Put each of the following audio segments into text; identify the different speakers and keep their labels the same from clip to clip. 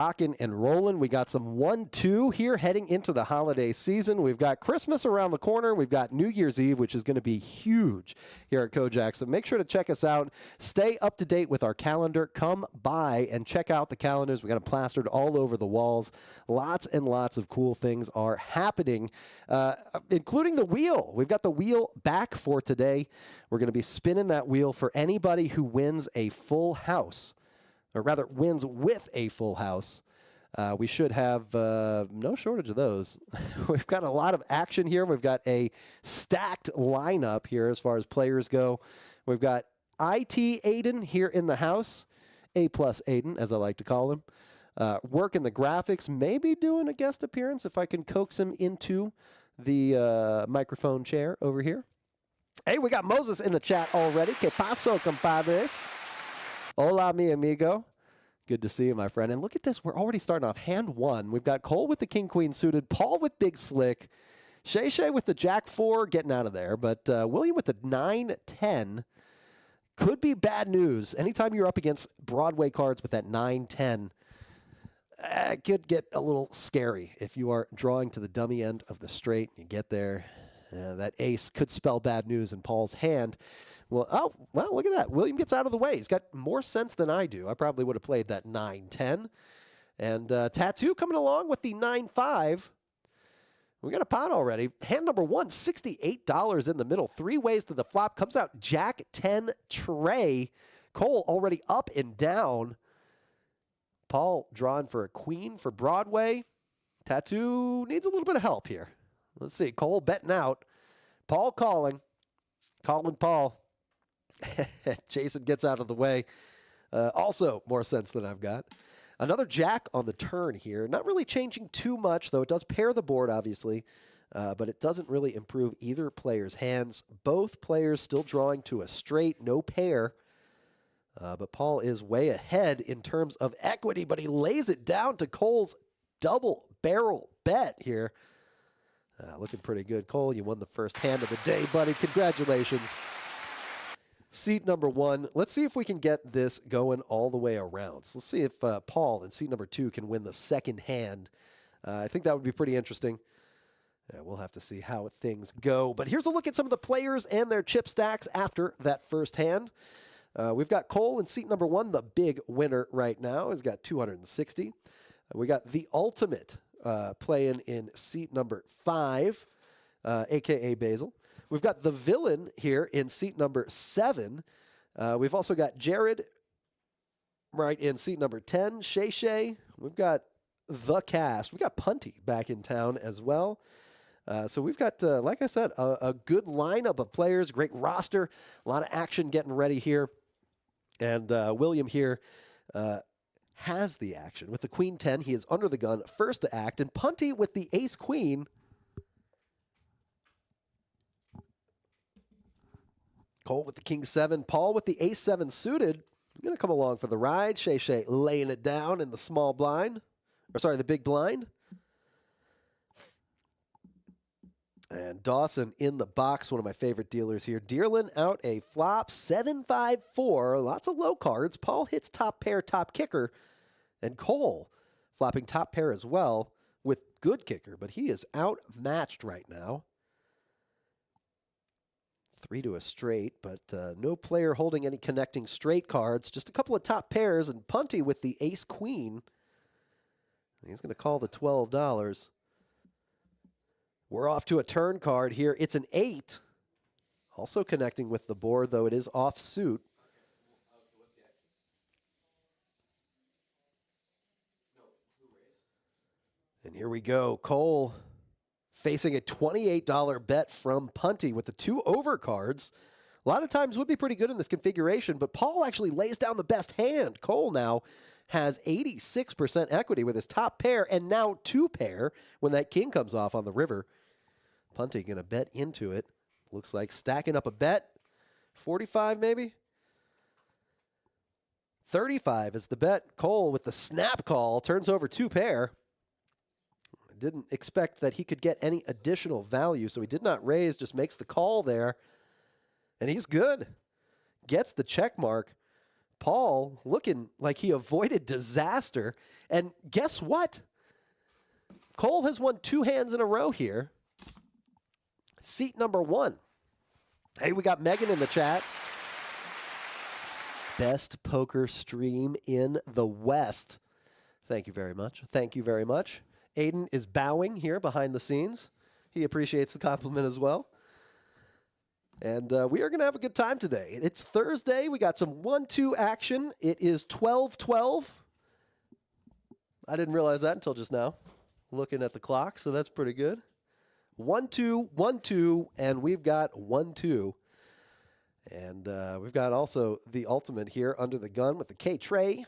Speaker 1: Rocking and rolling. We got some 1-2 here heading into the holiday season. We've got Christmas around the corner. We've got New Year's Eve, which is going to be huge here at KoJack's. So make sure to check us out. Stay up to date with our calendar. Come by and check out the calendars. We got them plastered all over the walls. Lots and lots of cool things are happening, including the wheel. We've got the wheel back for today. We're going to be spinning that wheel for anybody who wins a full house, or rather wins with a full house. We should have no shortage of those. We've got a lot of action here. We've got a stacked lineup here as far as players go. We've got IT Aiden here in the house, A+ Aiden, as I like to call him, working the graphics, maybe doing a guest appearance if I can coax him into the microphone chair over here. Hey, we got Moses in the chat already. Que paso, compadres? Hola, mi amigo. Good to see you, my friend. And look at this. We're already starting off hand one. We've got Cole with the king-queen suited, Paul with big slick, Shay with the jack-4 getting out of there, but William with the 9-10. Could be bad news. Anytime you're up against Broadway cards with that 9-10, it could get a little scary if you are drawing to the dummy end of the straight. You get there. That ace could spell bad news in Paul's hand. Well, look at that. William gets out of the way. He's got more sense than I do. I probably would have played that 9-10. And Tattoo coming along with the 9-5. We got a pot already. Hand number one, $68 in the middle. 3 ways to the flop. Comes out Jack-10 tray. Cole already up and down. Paul drawing for a queen for Broadway. Tattoo needs a little bit of help here. Let's see. Cole betting out. Paul calling. Calling Paul. Jason gets out of the way. Also, more sense than I've got. Another jack on the turn here. Not really changing too much, though. It does pair the board, obviously, but it doesn't really improve either player's hands. Both players still drawing to a straight, no pair. But Paul is way ahead in terms of equity, but he lays it down to Cole's double barrel bet here. Looking pretty good. Cole, you won the first hand of the day, buddy. Congratulations. Seat number one. Let's see if we can get this going all the way around. So let's see if Paul in seat number 2 can win the second hand. I think that would be pretty interesting. We'll have to see how things go. But here's a look at some of the players and their chip stacks after that first hand. We've got Cole in seat number 1, the big winner right now. He's got 260. We got the ultimate playing in seat number 5, a.k.a. Basil. We've got the villain here in seat number 7. We've also got Jared right in seat number 10, Shay. We've got the cast. We've got Punty back in town as well. So we've got, like I said, a good lineup of players, great roster, a lot of action getting ready here. And William here has the action. With the queen 10, he is under the gun, first to act. And Punty with the ace queen. Cole with the king 7. Paul with the ace 7 suited. Going to come along for the ride. Shay laying it down in the small blind. Or sorry, the big blind. And Dawson in the box, one of my favorite dealers here. Dearlin out a flop, 7-5-4. Lots of low cards. Paul hits top pair, top kicker. And Cole flopping top pair as well with good kicker. But he is outmatched right now. 3 to a straight, but no player holding any connecting straight cards. Just a couple of top pairs, and Punty with the ace-queen. He's going to call the $12. We're off to a turn card here. It's an 8. Also connecting with the board, though it is off suit. And here we go. Cole facing a $28 bet from Punty with the 2 overcards. A lot of times would be pretty good in this configuration, but Paul actually lays down the best hand. Cole now has 86% equity with his top pair and now 2 pair when that king comes off on the river. Punty going to bet into it. Looks like stacking up a bet. 45 maybe? 35 is the bet. Cole with the snap call turns over 2 pair. Didn't expect that he could get any additional value, so he did not raise, just makes the call there. And he's good. Gets the check mark. Paul looking like he avoided disaster. And guess what? Cole has won 2 hands in a row here. Seat number 1. Hey, we got Megan in the chat. Best poker stream in the West. Thank you very much. Thank you very much. Aiden is bowing here behind the scenes. He appreciates the compliment as well. And we are going to have a good time today. It's Thursday. We got some 1-2 action. It is 12-12. I didn't realize that until just now, looking at the clock, so that's pretty good. 1-2, 1-2, and we've got 1-2. And we've got also the ultimate here under the gun with the K-Tray.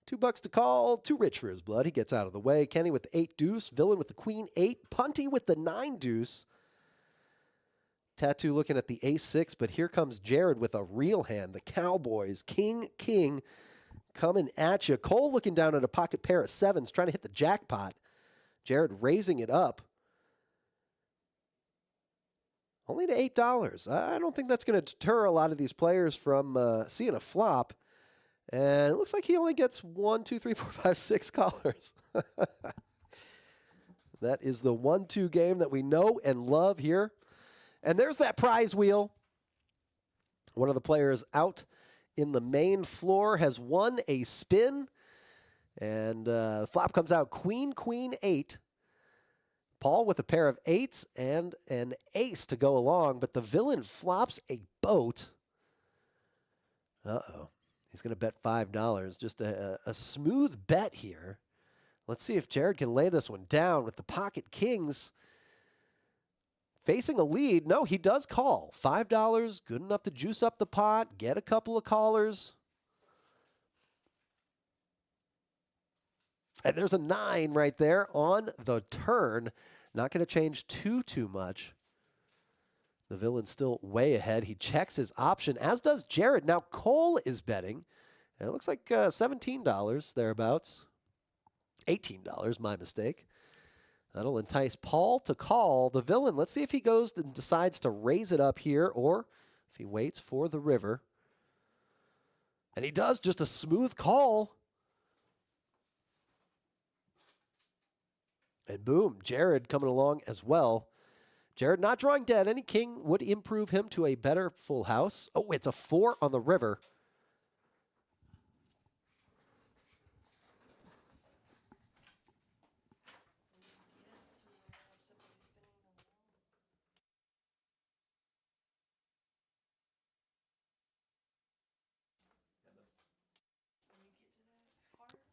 Speaker 1: $2 to call, too rich for his blood. He gets out of the way. Kenny with the 8 deuce, Villain with the Queen 8, Punty with the 9 deuce. Tattoo looking at the ace 6, but here comes Jared with a real hand. The Cowboys, King coming at you. Cole looking down at a pocket pair of 7s, trying to hit the jackpot. Jared raising it up. Only to $8. I don't think that's going to deter a lot of these players from seeing a flop. And it looks like he only gets 1, 2, 3, 4, 5, 6 callers. That is the 1-2 game that we know and love here. And there's that prize wheel. One of the players out in the main floor has won a spin. And the flop comes out Queen, 8. Paul with a pair of 8s and an ace to go along. But the Villain flops a boat. Uh-oh. He's going to bet $5. Just a smooth bet here. Let's see if Jared can lay this one down with the pocket kings. Facing a lead. No, he does call. $5, good enough to juice up the pot, get a couple of callers. And there's a 9 right there on the turn. Not going to change too much. The Villain's still way ahead. He checks his option, as does Jared. Now Cole is betting. And it looks like $17 thereabouts. $18, my mistake. That'll entice Paul to call the Villain. Let's see if he goes and decides to raise it up here or if he waits for the river. And he does, just a smooth call. And boom, Jared coming along as well. Jared not drawing dead. Any king would improve him to a better full house. Oh, it's a 4 on the river.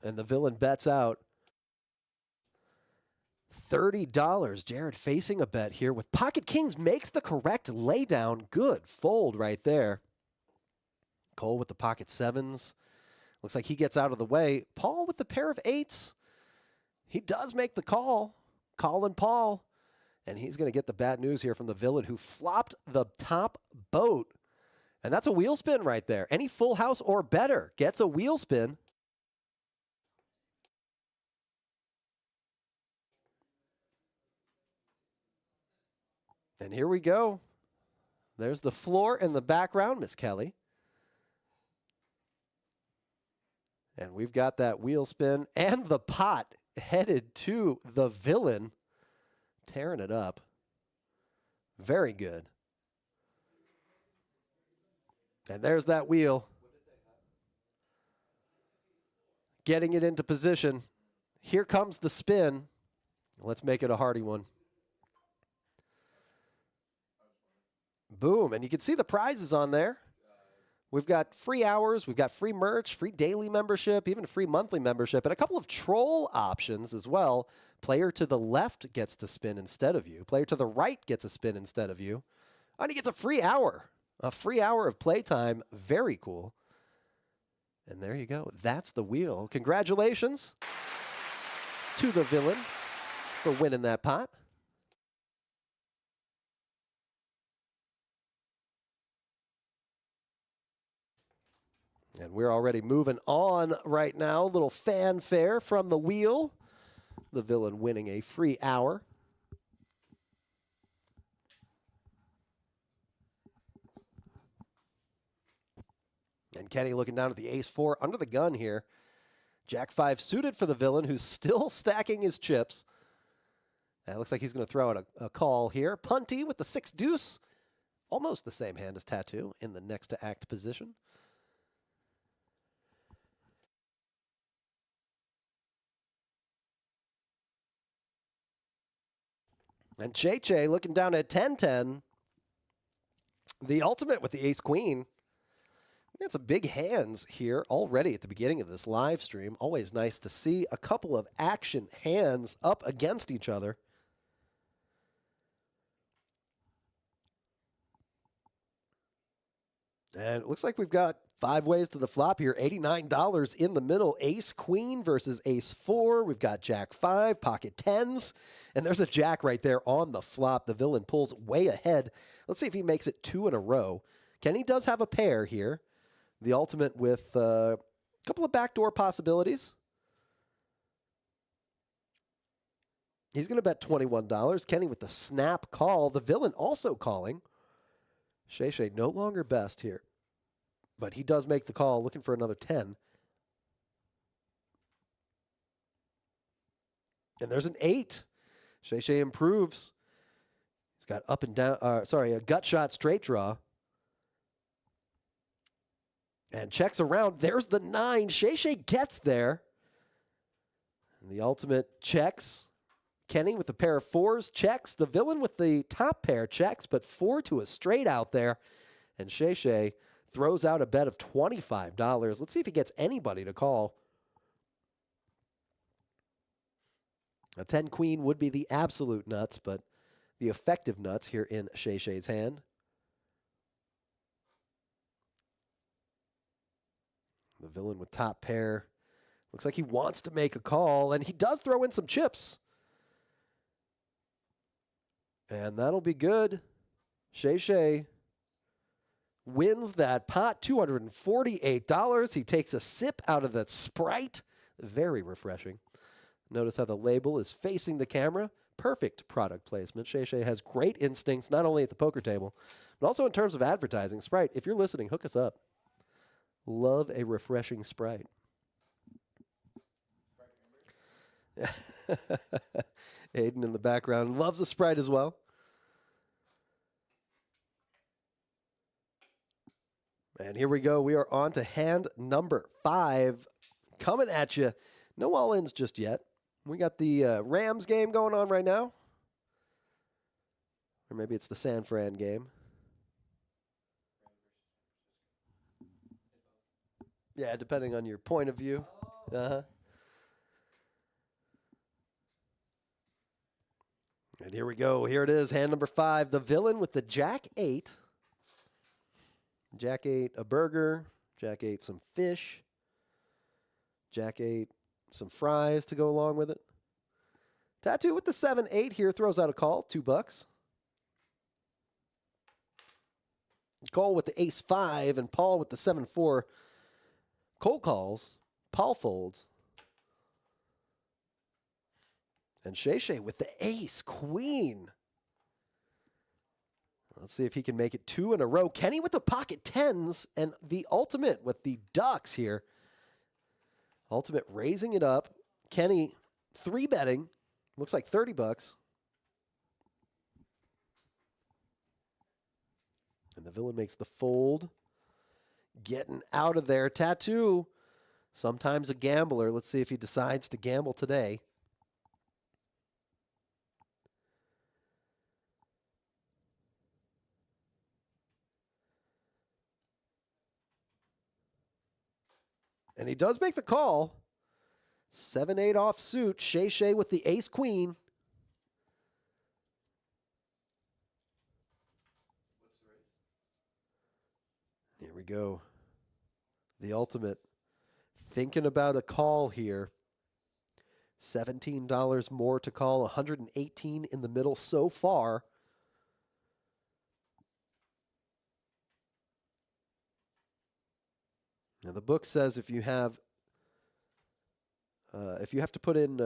Speaker 1: And the Villain bets out $30. Jared facing a bet here with pocket kings, makes the correct laydown. Good fold right there. Cole with the pocket 7s. Looks like he gets out of the way. Paul with the pair of 8s. He does make the call. Calling Paul. And he's going to get the bad news here from the Villain, who flopped the top boat. And that's a wheel spin right there. Any full house or better gets a wheel spin. And here we go. There's the floor in the background, Miss Kelly. And we've got that wheel spin and the pot headed to the Villain. Tearing it up. Very good. And there's that wheel. Getting it into position. Here comes the spin. Let's make it a hearty one. Boom. And you can see the prizes on there. We've got free hours. We've got free merch, free daily membership, even free monthly membership, and a couple of troll options as well. Player to the left gets to spin instead of you. Player to the right gets a spin instead of you. And he gets a free hour. A free hour of playtime. Very cool. And there you go. That's the wheel. Congratulations to the Villain for winning that pot. And we're already moving on right now. A little fanfare from the wheel. The Villain winning a free hour. And And Kenny looking down at the ace-4 under the gun here. Jack-5 suited for the villain, who's still stacking his chips. And it looks like he's going to throw out a call here. Punty with the 6-deuce. Almost the same hand as Tattoo in the next to act position. And Che looking down at 10-10. The ultimate with the ace-queen. We got some big hands here already at the beginning of this live stream. Always nice to see a couple of action hands up against each other. And it looks like we've got 5 ways to the flop here. $89 in the middle. Ace-queen versus ace-4. We've got Jack-5, pocket 10s. And there's a Jack right there on the flop. The villain pulls way ahead. Let's see if he makes it 2 in a row. Kenny does have a pair here. The ultimate with a couple of backdoor possibilities. He's going to bet $21. Kenny with the snap call. The villain also calling. Shay no longer best here. But he does make the call, looking for another 10. And there's an 8. Shay improves. He's got up and down, a gut shot straight draw. And checks around. There's the 9. Shay gets there. And the ultimate checks. Kenny with a pair of 4s checks. The villain with the top pair checks, but 4 to a straight out there. And Shay throws out a bet of $25. Let's see if he gets anybody to call. A 10 queen would be the absolute nuts, but the effective nuts here in Shay's hand. The villain with top pair. Looks like he wants to make a call, and he does throw in some chips. And that'll be good. Shay wins that pot, $248. He takes a sip out of that Sprite. Very refreshing. Notice how the label is facing the camera. Perfect product placement. Shay has great instincts, not only at the poker table, but also in terms of advertising. Sprite, if you're listening, hook us up. Love a refreshing Sprite. Aiden in the background loves a Sprite as well. And here we go. We are on to hand number 5. Coming at you. No all-ins just yet. We got the Rams game going on right now. Or maybe it's the San Fran game. Yeah, depending on your point of view. Uh-huh. And here we go. Here it is, hand number 5. The villain with the Jack-8. Jack-8 a burger. Jack-8 some fish. Jack-8 some fries to go along with it. Tattoo with the 7-8 here throws out a call, $2. Cole with the ace-5 and Paul with the 7-4. Cole calls. Paul folds. And Shay with the ace-queen. Let's see if he can make it 2 in a row. Kenny with the pocket 10s and the ultimate with the ducks here. Ultimate raising it up. Kenny 3-betting. Looks like $30. And the villain makes the fold. Getting out of there. Tattoo. Sometimes a gambler. Let's see if he decides to gamble today. And he does make the call. 7-8 off suit. Shay with the ace-queen. Here we go. The ultimate. Thinking about a call here. $17 more to call. $118 in the middle so far. Now the book says if you have to put in,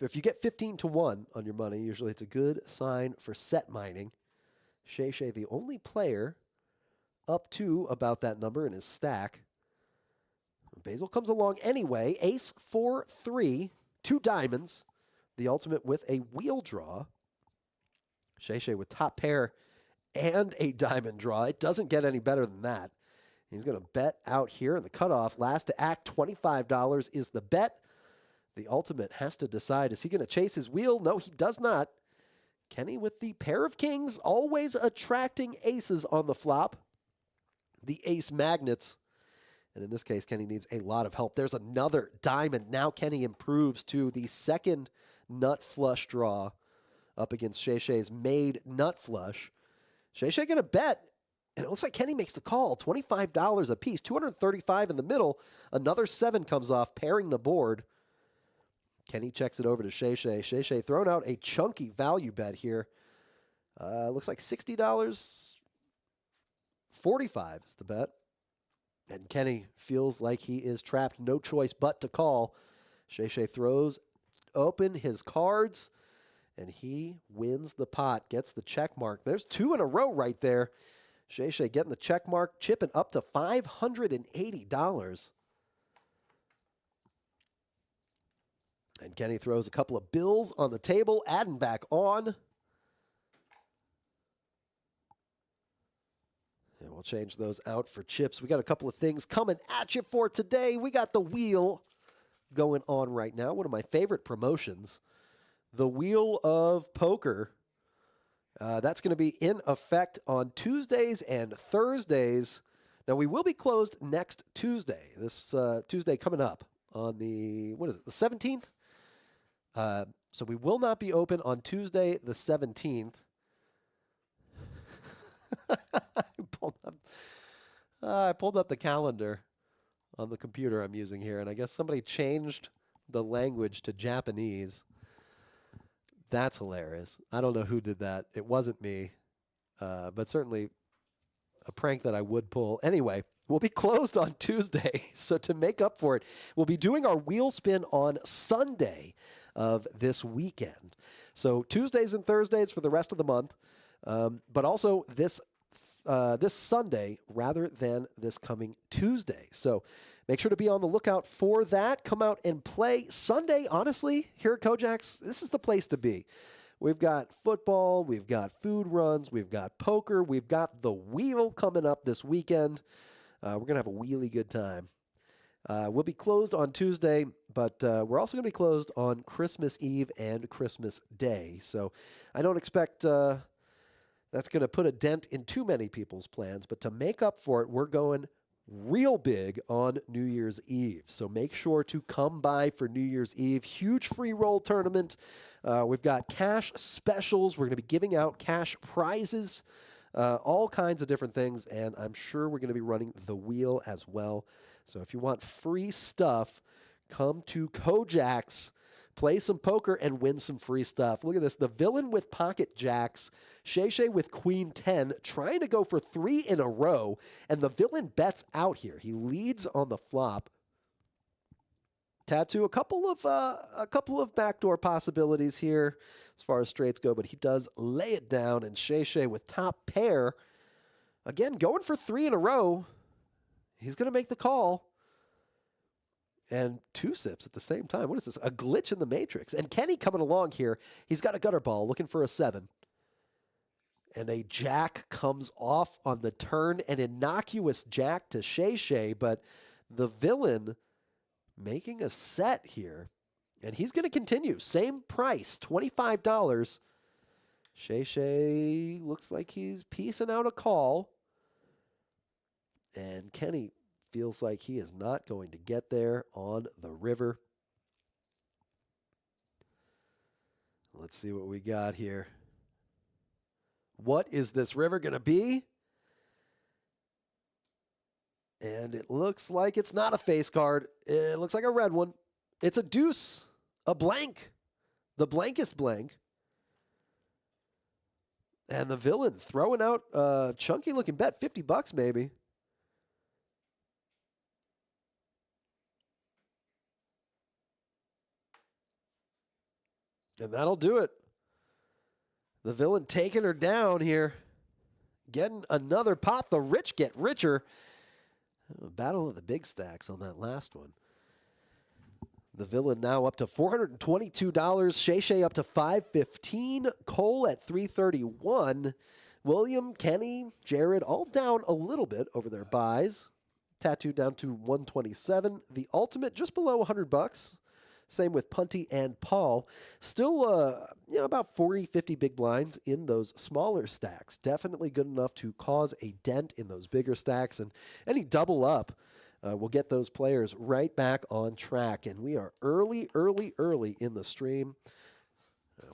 Speaker 1: if you get 15-1 on your money, usually it's a good sign for set mining. Shay the only player up to about that number in his stack. Basil comes along anyway. Ace 4-3, 2 diamonds. The ultimate with a wheel draw. Shay with top pair and a diamond draw. It doesn't get any better than that. He's going to bet out here in the cutoff. Last to act, $25 is the bet. The ultimate has to decide, is he going to chase his wheel? No, he does not. Kenny with the pair of kings, always attracting aces on the flop. The ace magnets. And in this case, Kenny needs a lot of help. There's another diamond. Now Kenny improves to the second nut flush draw up against Shay's made nut flush. Shay going to bet. And it looks like Kenny makes the call. $25 a piece, $235 in the middle. Another 7 comes off, pairing the board. Kenny checks it over to Shay. Shay throwing out a chunky value bet here. Looks like $60. $45 is the bet. And Kenny feels like he is trapped. No choice but to call. Shay throws open his cards. And he wins the pot, gets the check mark. There's 2 in a row right there. Shay getting the check mark, chipping up to $580. And Kenny throws a couple of bills on the table, adding back on. And we'll change those out for chips. We got a couple of things coming at you for today. We got the wheel going on right now. One of my favorite promotions. The Wheel of Poker. That's going to be in effect on Tuesdays and Thursdays. Now, we will be closed next Tuesday. This Tuesday coming up on the 17th? So we will not be open on Tuesday the 17th. I pulled up the calendar on the computer I'm using here, and I guess somebody changed the language to Japanese. That's hilarious. I don't know who did that. It wasn't me, but certainly a prank that I would pull. Anyway, we'll be closed on Tuesday, so to make up for it, we'll be doing our wheel spin on Sunday of this weekend. So Tuesdays and Thursdays for the rest of the month, but also this Sunday rather than this coming Tuesday. So make sure to be on the lookout for that. Come out and play Sunday. Honestly, here at KoJack's, this is the place to be. We've got football, we've got food runs, we've got poker, we've got the wheel coming up this weekend. We're going to have a really good time. We'll be closed on Tuesday, but we're also going to be closed on Christmas Eve and Christmas Day. So I don't expect that's going to put a dent in too many people's plans, but to make up for it, we're going real big on New Year's Eve. So make sure to come by for New Year's Eve. Huge free roll tournament. We've got cash specials. We're going to be giving out cash prizes, all kinds of different things, and I'm sure we're going to be running the wheel as well. So if you want free stuff, come to KoJack's, play some poker, and win some free stuff. Look at this. The villain with pocket jacks, Shay with queen 10, trying to go for 3 in a row, and the villain bets out here. He leads on the flop. Tattoo, a couple of backdoor possibilities here as far as straights go, but he does lay it down, and Shay with top pair, again, going for 3 in a row. He's going to make the call. And 2 sips at the same time. What is this? A glitch in the matrix. And Kenny coming along here. He's got a gutter ball looking for a 7. And a jack comes off on the turn. An innocuous jack to Shay, but the villain making a set here. And he's going to continue. Same price, $25. Shay looks like he's piecing out a call. And Kenny feels like he is not going to get there on the river. Let's see what we got here. What is this river going to be? And it looks like it's not a face card. It looks like a red one. It's a deuce, a blank, the blankest blank. And the villain throwing out a chunky looking bet, $50 maybe. And that'll do it. The villain taking her down here. Getting another pot. The rich get richer. Battle of the big stacks on that last one. The Villain now up to $422. Shay Shay up to $515. Cole at $331. William, Kenny, Jared all down a little bit over their buys. Tattoo down to $127. The Ultimate just below $100. Same with Punty and Paul. Still, about 40, 50 big blinds in those smaller stacks. Definitely good enough to cause a dent in those bigger stacks. And any double up will get those players right back on track. And we are early in the stream.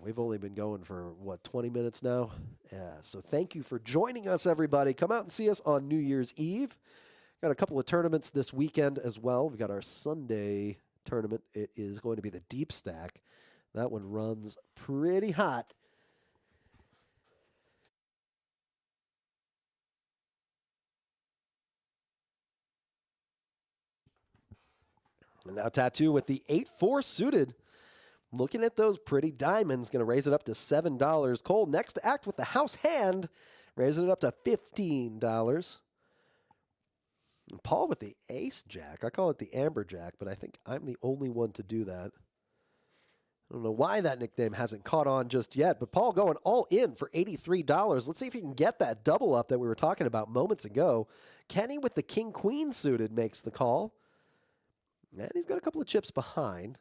Speaker 1: We've only been going for, 20 minutes now? So thank you for joining us, everybody. Come out and see us on New Year's Eve. Got a couple of tournaments this weekend as well. We got our Sunday tournament. It is going to be the Deep Stack. That one runs pretty hot. And now Tattoo with the 8-4 suited. Looking at those pretty diamonds, going to raise it up to $7. Cole next to act with the house hand, raising it up to $15. And Paul with the ace jack. I call it the amber jack, but I think I'm the only one to do that. I don't know why that nickname hasn't caught on just yet, but Paul going all in for $83. Let's see if he can get that double up that we were talking about moments ago. Kenny with the king-queen suited makes the call. And he's got a couple of chips behind.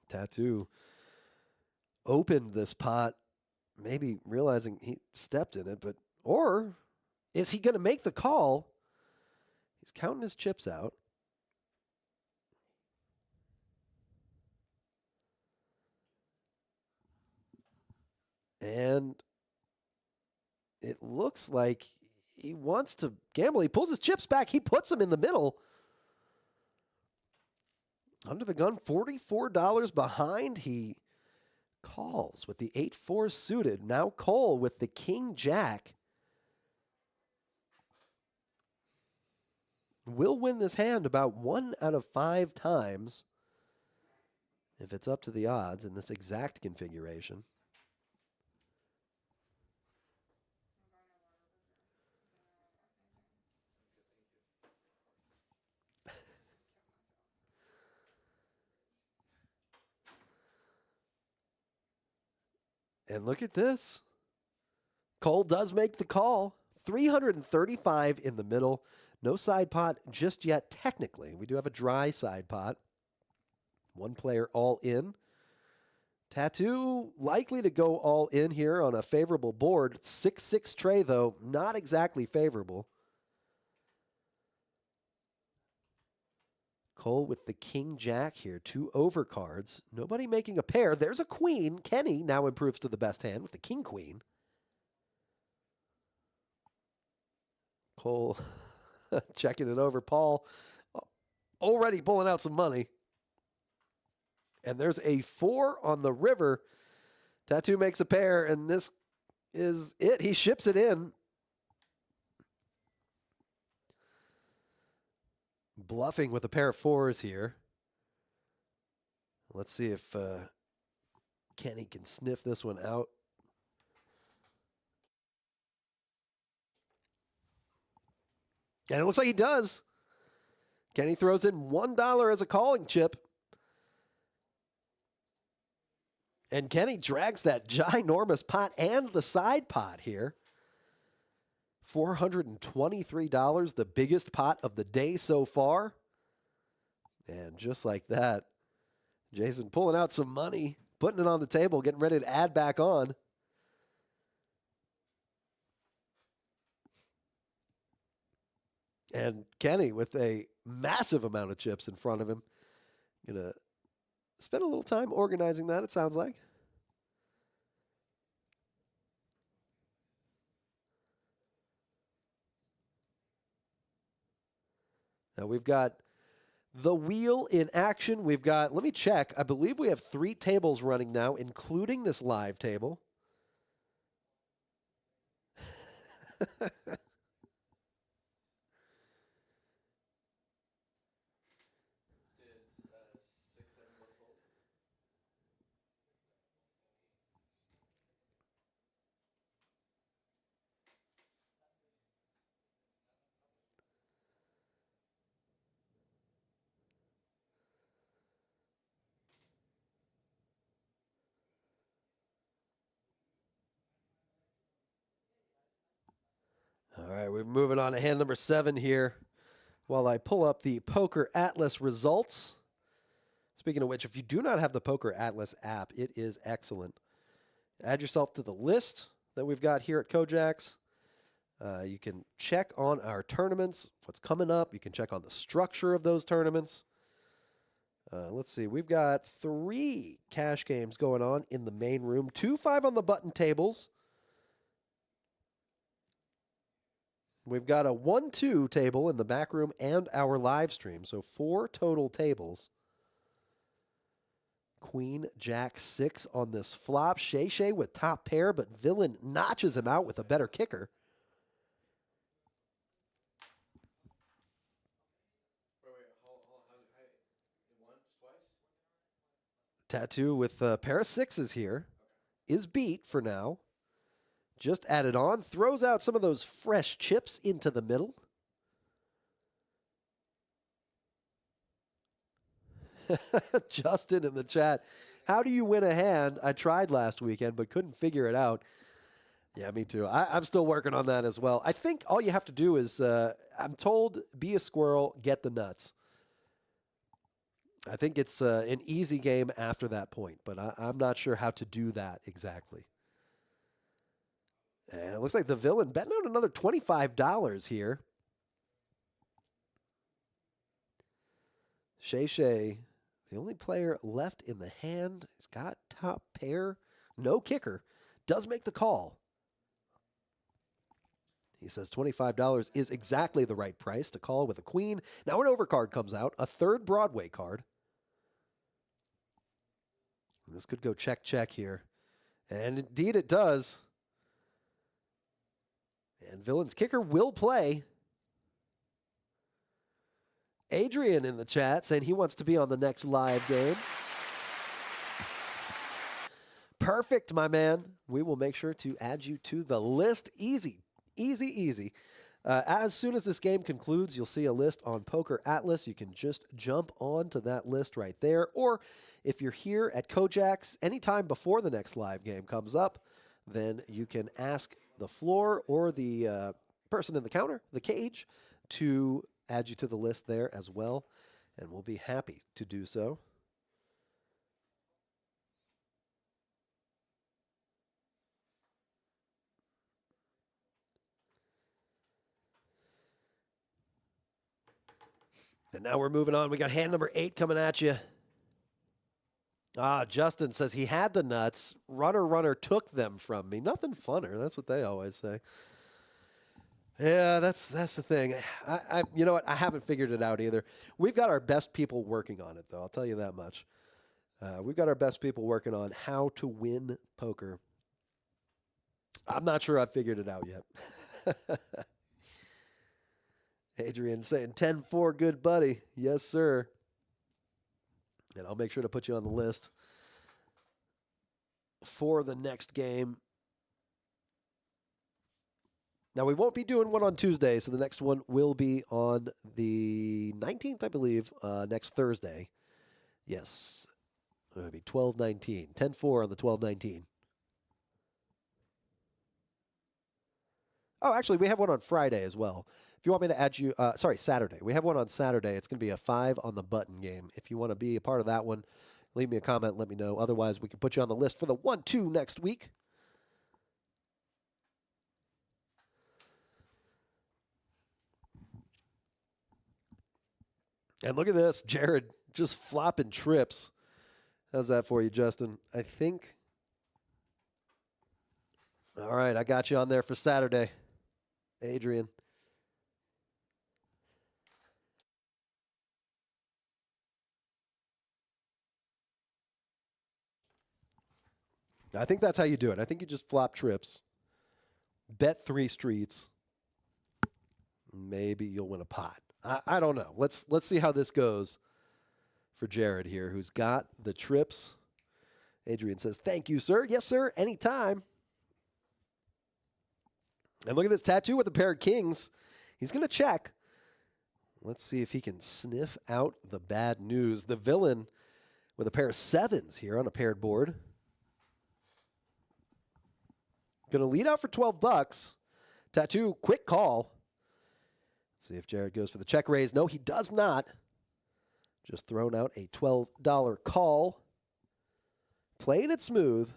Speaker 1: Tattoo opened this pot, maybe realizing he stepped in it, or is he going to make the call? He's counting his chips out. And it looks like he wants to gamble. He pulls his chips back. He puts them in the middle. Under the gun, $44 behind. He calls with the 8-4 suited. Now Cole with the king-jack. Will win this hand about 1 out of 5 times if it's up to the odds in this exact configuration. And look at this. Cole does make the call. 335 in the middle. No side pot just yet, technically. We do have a dry side pot. One player all in. Tattoo likely to go all in here on a favorable board. 6-6 tray, though, not exactly favorable. Cole with the king-jack here. 2 overcards. Nobody making a pair. There's a queen. Kenny now improves to the best hand with the king-queen. Cole checking it over. Paul already pulling out some money. And there's a 4 on the river. Tattoo makes a pair, and this is it. He ships it in. Bluffing with a pair of 4s here. Let's see if Kenny can sniff this one out. And it looks like he does. Kenny throws in $1 as a calling chip. And Kenny drags that ginormous pot and the side pot here. $423, the biggest pot of the day so far. And just like that, Jason pulling out some money, putting it on the table, getting ready to add back on. And Kenny with a massive amount of chips in front of him. Gonna spend a little time organizing that, it sounds like. Now we've got the wheel in action. We've got, let me check, I believe we have 3 tables running now, including this live table. right, we're moving on to hand number 7 here while I pull up the Poker Atlas results. Speaking of which, if you do not have the Poker Atlas app, it is excellent. Add yourself to the list that we've got here at KoJack's. You can check on our tournaments, what's coming up. You can check on the structure of those tournaments. Let's see. We've got 3 cash games going on in the main room. 2 5-on-the-button tables. We've got a 1-2 table in the back room and our live stream. So 4 total tables. Queen, Jack, 6 on this flop. Shay with top pair, but Villain notches him out with a better kicker. Tattoo with a pair of 6s here. Is beat for now. Just added on. Throws out some of those fresh chips into the middle. Justin in the chat. How do you win a hand? I tried last weekend, but couldn't figure it out. Yeah, me too. I'm still working on that as well. I think all you have to do is, I'm told, be a squirrel, get the nuts. I think it's an easy game after that point, but I'm not sure how to do that exactly. And it looks like the Villain betting out another $25 here. Shay, the only player left in the hand. He's got top pair, no kicker. Does make the call. He says $25 is exactly the right price to call with a queen. Now an overcard comes out, a 3rd Broadway card. And this could go check here. And indeed it does. And Villain's kicker will play. Adrian in the chat saying he wants to be on the next live game. Perfect, my man. We will make sure to add you to the list. Easy. As soon as this game concludes, you'll see a list on Poker Atlas. You can just jump onto that list right there. Or if you're here at KoJack's anytime before the next live game comes up, then you can ask the floor or the person in the counter, the cage, to add you to the list there as well. And we'll be happy to do so. And now we're moving on. We got hand number 8 coming at you. Justin says he had the nuts. Runner took them from me. Nothing funner. That's what they always say. Yeah, that's the thing. You know what? I haven't figured it out either. We've got our best people working on it, though. I'll tell you that much. We've got our best people working on how to win poker. I'm not sure I've figured it out yet. Adrian saying 10-4, good buddy. Yes, sir. And I'll make sure to put you on the list for the next game. Now, we won't be doing one on Tuesday, so the next one will be on the 19th, I believe, next Thursday. Yes. It'll be 12-19. 10-4 on the 12-19. Oh, actually, we have one on Friday as well. If you want me to add you, Saturday. We have one on Saturday. It's going to be a 5-on-the-button game. If you want to be a part of that one, leave me a comment, let me know. Otherwise, we can put you on the list for the 1-2 next week. And look at this, Jared just flopping trips. How's that for you, Justin? I think. All right, I got you on there for Saturday, Adrian. I think that's how you do it. I think you just flop trips, bet 3 streets. Maybe you'll win a pot. I don't know. Let's see how this goes for Jared here, who's got the trips. Adrian says, thank you, sir. Yes, sir. Anytime. And look at this tattoo with a pair of kings. He's going to check. Let's see if he can sniff out the bad news. The villain with a pair of 7s here on a paired board. Going to lead out for $12. Tattoo, quick call. See if Jared goes for the check raise. No, he does not. Just thrown out a $12 call. Playing it smooth.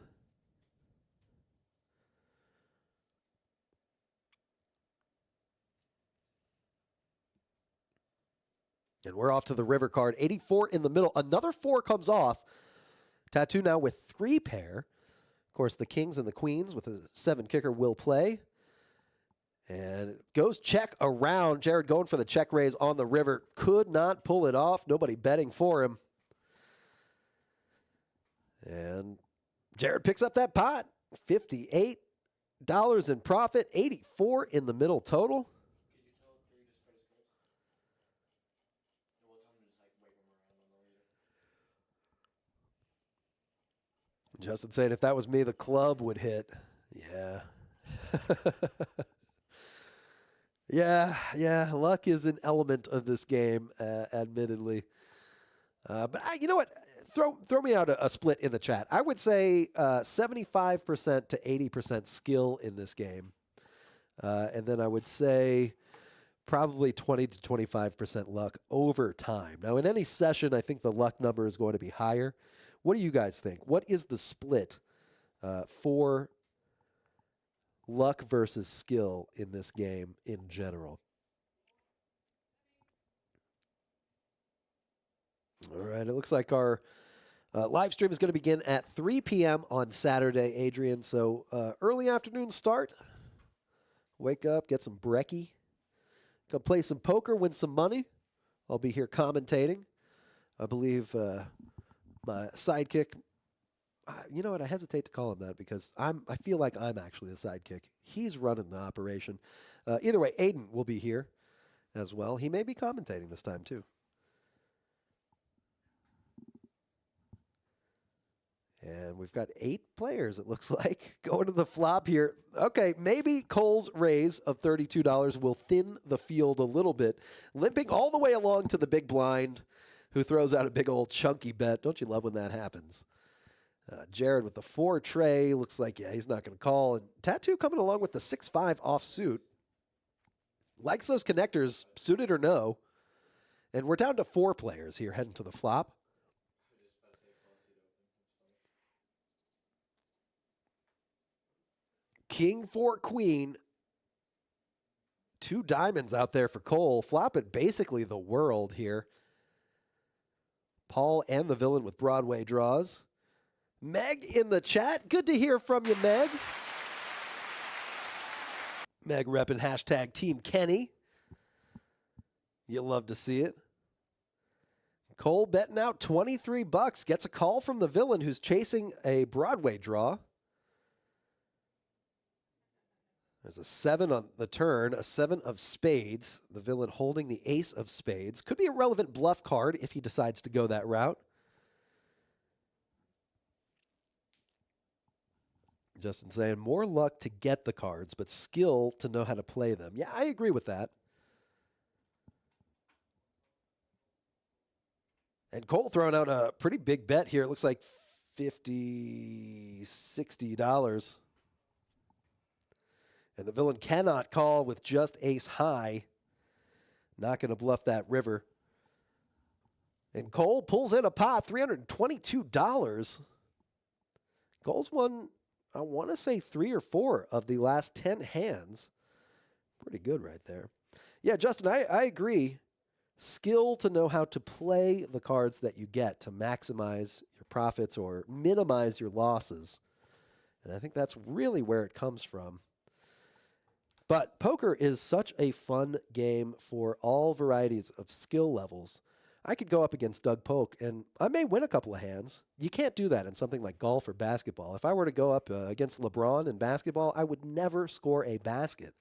Speaker 1: And we're off to the river card. 84 in the middle. Another 4 comes off. Tattoo now with 3 pair. Of course, the kings and the queens with a 7 kicker will play. And it goes check around. Jared going for the check raise on the river. Could not pull it off. Nobody betting for him. And Jared picks up that pot. $58 in profit. 84 in the middle total. Justin saying if that was me, the club would hit. Yeah. yeah. Luck is an element of this game, admittedly. But you know what? Throw me out a split in the chat. I would say 75% to 80% skill in this game. And then I would say probably 20 to 25% luck over time. Now, in any session, I think the luck number is going to be higher. What do you guys think? What is the split for luck versus skill in this game in general? All right, it looks like our live stream is going to begin at 3 p.m. on Saturday, Adrian. So early afternoon start. Wake up, get some brekkie. Go play some poker, win some money. I'll be here commentating. I believe my sidekick, you know what, I hesitate to call him that because I feel like I'm actually the sidekick. He's running the operation. Either way, Aiden will be here as well. He may be commentating this time too. And we've got 8 players, it looks like, going to the flop here. Okay, maybe Cole's raise of $32 will thin the field a little bit, limping all the way along to the big blind, who throws out a big old chunky bet. Don't you love when that happens? Jared with the 4 tray. Looks like, yeah, he's not going to call. And Tattoo coming along with the 6-5 offsuit. Likes those connectors, suited or no. And we're down to 4 players here heading to the flop. King 4 queen. 2 diamonds out there for Cole. Flopping basically the world here. Paul and the villain with Broadway draws. Meg in the chat. Good to hear from you, Meg. Meg repping hashtag Team Kenny. You'll love to see it. Cole betting out $23. Gets a call from the villain who's chasing a Broadway draw. There's a 7 on the turn, a 7 of spades. The villain holding the ace of spades. Could be a relevant bluff card if he decides to go that route. Justin saying more luck to get the cards, but skill to know how to play them. Yeah, I agree with that. And Cole throwing out a pretty big bet here. It looks like $50, $60. And the villain cannot call with just ace high. Not going to bluff that river. And Cole pulls in a pot, $322. Cole's won, I want to say 3 or 4 of the last 10 hands. Pretty good right there. Yeah, Justin, I agree. Skill to know how to play the cards that you get to maximize your profits or minimize your losses. And I think that's really where it comes from. But poker is such a fun game for all varieties of skill levels. I could go up against Doug Polk, and I may win a couple of hands. You can't do that in something like golf or basketball. If I were to go up against LeBron in basketball, I would never score a basket.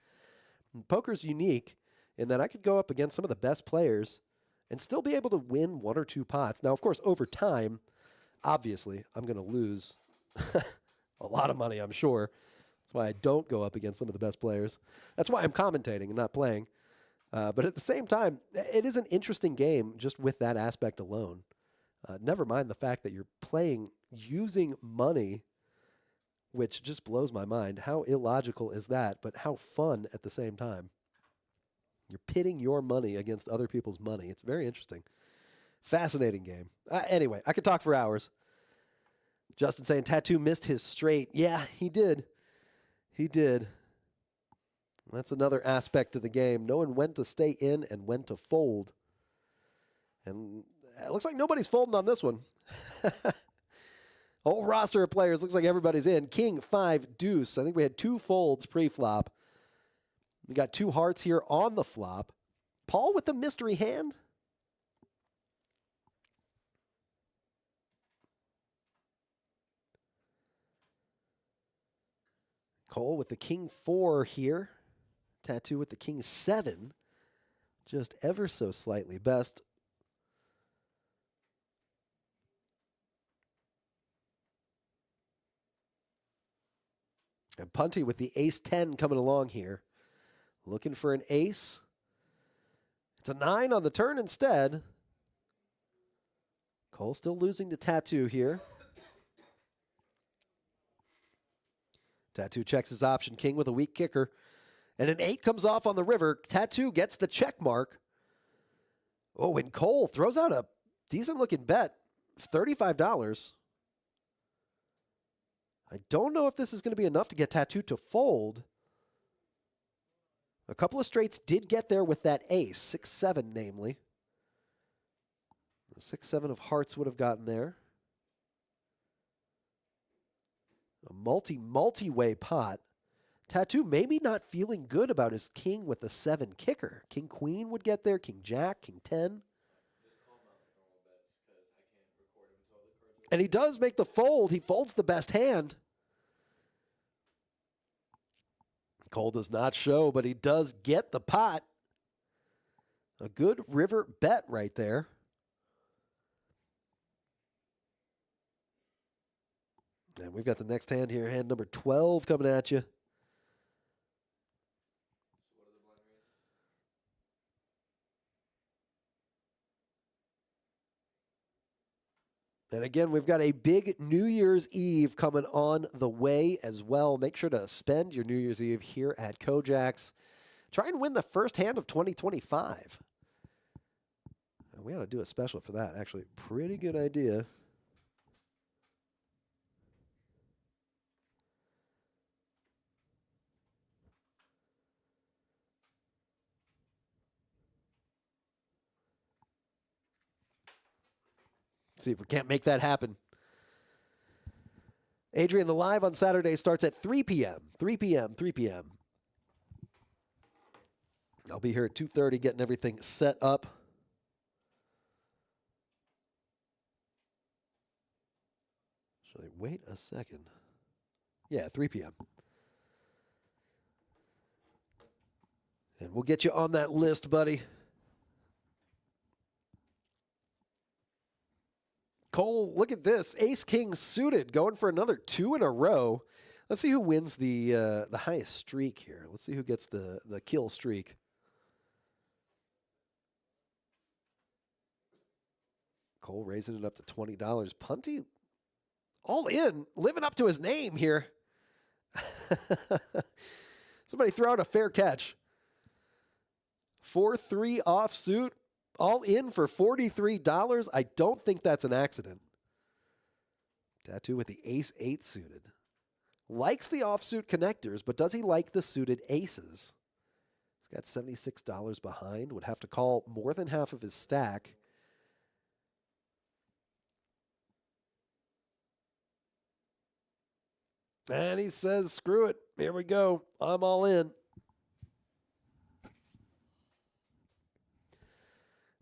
Speaker 1: Poker's unique in that I could go up against some of the best players and still be able to win 1 or 2 pots. Now, of course, over time, obviously, I'm going to lose a lot of money, I'm sure. That's why I don't go up against some of the best players. That's why I'm commentating and not playing. But at the same time, it is an interesting game just with that aspect alone. Never mind the fact that you're playing using money, which just blows my mind. How illogical is that, but how fun at the same time. You're pitting your money against other people's money. It's very interesting. Fascinating game. Anyway, I could talk for hours. Justin saying Tattoo missed his straight. Yeah, he did. He did. That's another aspect of the game, knowing when to stay in and when to fold. And it looks like nobody's folding on this one. Whole roster of players. Looks like everybody's in. King, 5, deuce. I think we had 2 folds pre-flop. We got 2 hearts here on the flop. Paul with the mystery hand. Cole with the king 4 here. Tattoo with the king 7. Just ever so slightly best. And Punty with the ace 10 coming along here. Looking for an ace. It's a 9 on the turn instead. Cole still losing to Tattoo here. Tattoo checks his option. King with a weak kicker. And an 8 comes off on the river. Tattoo gets the check mark. Oh, and Cole throws out a decent-looking bet. $35. I don't know if this is going to be enough to get Tattoo to fold. A couple of straights did get there with that ace. 6-7, namely. The 6-7 of hearts would have gotten there. A multi-way pot. Tattoo maybe not feeling good about his king with the 7 kicker. King queen would get there. King jack, king 10. And he does make the fold. He folds the best hand. Cole does not show, but he does get the pot. A good river bet right there. And we've got the next hand here, hand number 12 coming at you. And again, we've got a big New Year's Eve coming on the way as well. Make sure to spend your New Year's Eve here at KoJack's. Try and win the first hand of 2025. And we ought to do a special for that. Actually, pretty good idea. See if we can't make that happen. Adrian, the live on Saturday starts at 3 p.m. 3 p.m. 3 p.m. I'll be here at 2:30 getting everything set up. Should I wait a second? Yeah, 3 p.m. And we'll get you on that list, buddy. Cole, look at this. Ace-king suited, going for another 2 in a row. Let's see who wins the highest streak here. Let's see who gets the kill streak. Cole raising it up to $20. Punty, all in, living up to his name here. Somebody throw out a fair catch. 4-3 offsuit. All in for $43. I don't think that's an accident. Tattoo with the ace-8 suited. Likes the offsuit connectors, but does he like the suited aces? He's got $76 behind. Would have to call more than half of his stack. And he says, screw it. Here we go. I'm all in.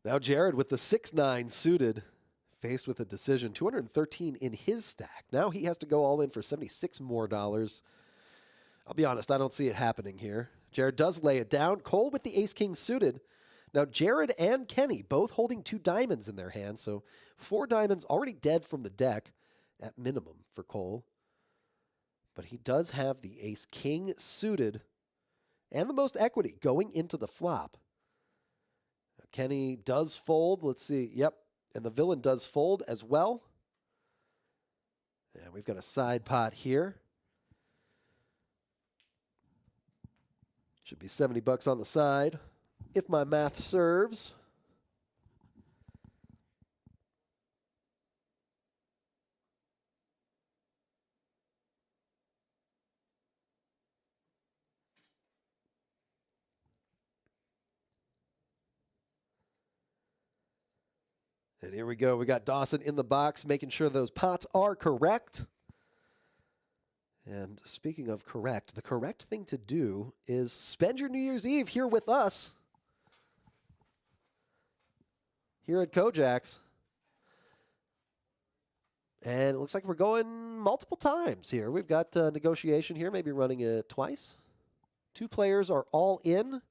Speaker 1: Now Jared with the 6-9 suited, faced with a decision, 213 in his stack. Now he has to go all in for $76 more. I'll be honest, I don't see it happening here. Jared does lay it down. Cole with the ace-king suited. Now Jared and Kenny both holding 2 diamonds in their hands, so 4 diamonds already dead from the deck at minimum for Cole. But he does have the ace-king suited and the most equity going into the flop. Kenny does fold. Let's see. Yep. And the villain does fold as well. And we've got a side pot here. Should be $70 on the side. if my math serves. And here we go. We got Dawson in the box, making sure those pots are correct. And speaking of correct, the correct thing to do is spend your New Year's Eve here with us here at KoJack's. And it looks like we're going multiple times here. We've got negotiation here, maybe running it twice. 2 players are all in.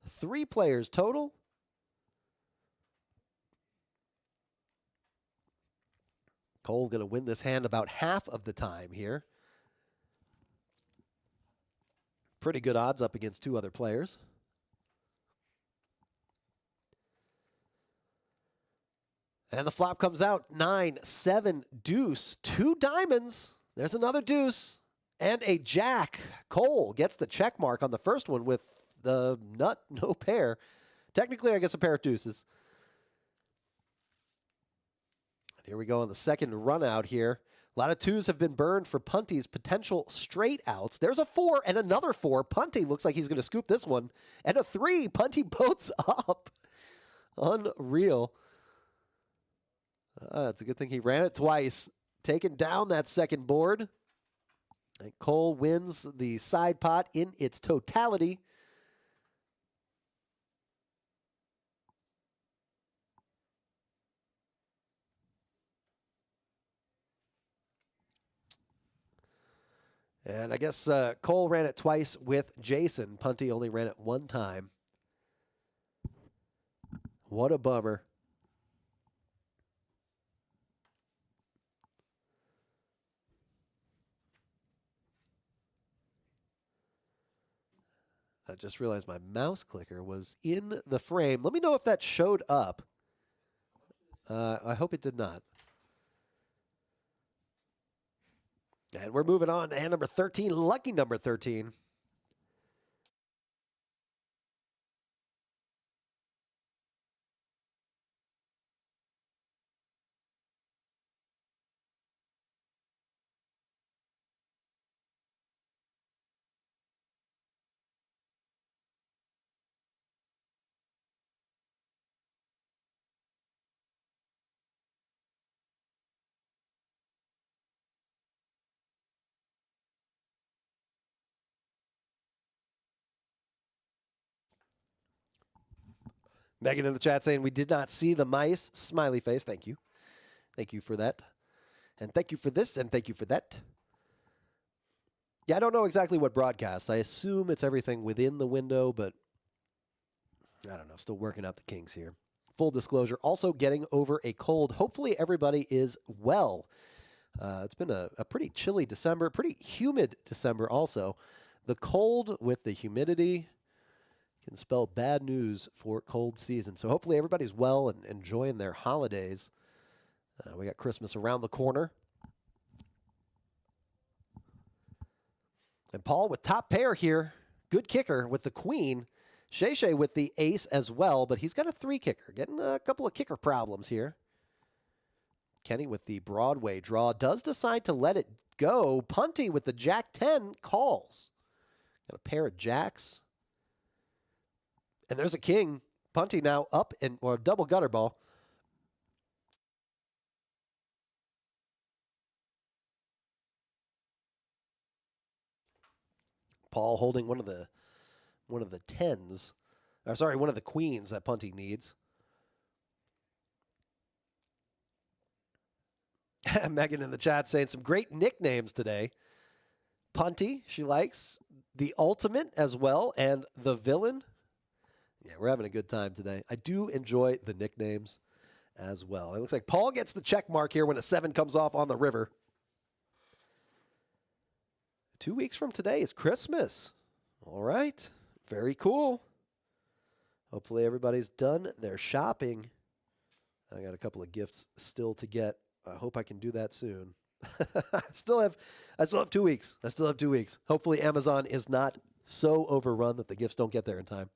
Speaker 1: 3 players total. Cole going to win this hand about half of the time here. Pretty good odds up against 2 other players. And the flop comes out 9, 7, deuce, 2 diamonds. There's another deuce and a jack. Cole gets the check mark on the first one with the nut, no pair. Technically, I guess a pair of deuces. And here we go on the second run out here. A lot of 2s have been burned for Punty's potential straight outs. There's a 4 and another 4. Punty looks like he's going to scoop this one. And a 3. Punty boats up. Unreal. It's a good thing he ran it twice. Taking down that second board. And Cole wins the side pot in its totality. And I guess Cole ran it twice with Jason. Punty only ran it 1 time. What a bummer. I just realized my mouse clicker was in the frame. Let me know if that showed up. I hope it did not. And we're moving on to hand number 13, lucky number 13. Megan in the chat saying we did not see the mice. Smiley face. Thank you. Thank you for that. And thank you for this, and thank you for that. Yeah, I don't know exactly what broadcast. I assume it's everything within the window, but I don't know. Still working out the kinks here. Full disclosure, also getting over a cold. Hopefully everybody is well. It's been a pretty chilly December, pretty humid December also. The cold with the humidity can spell bad news for cold season. So hopefully everybody's well and enjoying their holidays. We got Christmas around the corner. And Paul with top pair here. Good kicker with the queen. Shay with the ace as well, but he's got a 3 kicker. Getting a couple of kicker problems here. Kenny with the Broadway draw does decide to let it go. Punty with the jack 10 calls. Got a pair of jacks. And there's a king. Punty now up or double gutter ball. Paul holding one of the tens. Sorry, one of the queens that Punty needs. Megan in the chat saying some great nicknames today. Punty, she likes. The Ultimate as well, and the Villain. Yeah, we're having a good time today. I do enjoy the nicknames as well. It looks like Paul gets the check mark here when a 7 comes off on the river. 2 weeks from today is Christmas. All right. Very cool. Hopefully everybody's done their shopping. I got a couple of gifts still to get. I hope I can do that soon. I still have 2 weeks. I still have 2 weeks. Hopefully Amazon is not so overrun that the gifts don't get there in time.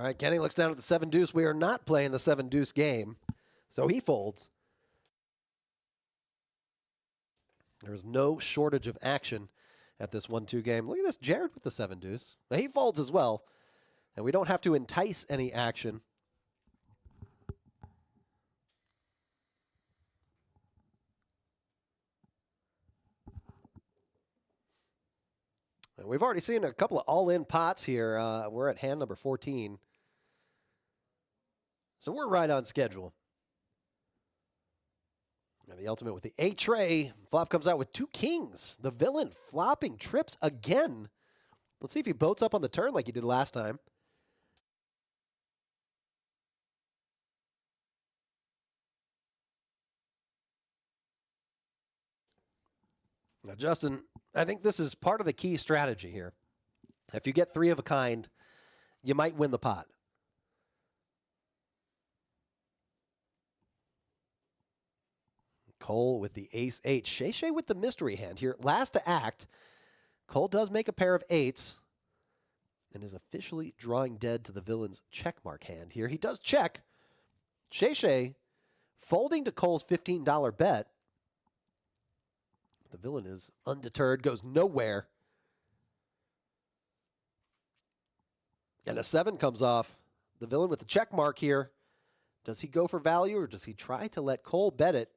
Speaker 1: All right, Kenny looks down at the 7-deuce. We are not playing the 7-deuce game, so he folds. There's no shortage of action at this 1-2 game. Look at this, Jared with the 7-deuce. Now, he folds as well, and we don't have to entice any action. And we've already seen a couple of all-in pots here. We're at hand number 14. So we're right on schedule. And the ultimate with the 8 tray. Flop comes out with 2 kings. The villain flopping trips again. Let's see if he boats up on the turn like he did last time. Now, Justin, I think this is part of the key strategy here. If you get 3 of a kind, you might win the pot. Cole with the ace-8. Shay with the mystery hand here. Last to act. Cole does make a pair of 8s and is officially drawing dead to the villain's checkmark hand here. He does check. Shay folding to Cole's $15 bet. The villain is undeterred, goes nowhere. And a 7 comes off. The villain with the check mark here. Does he go for value or does he try to let Cole bet it?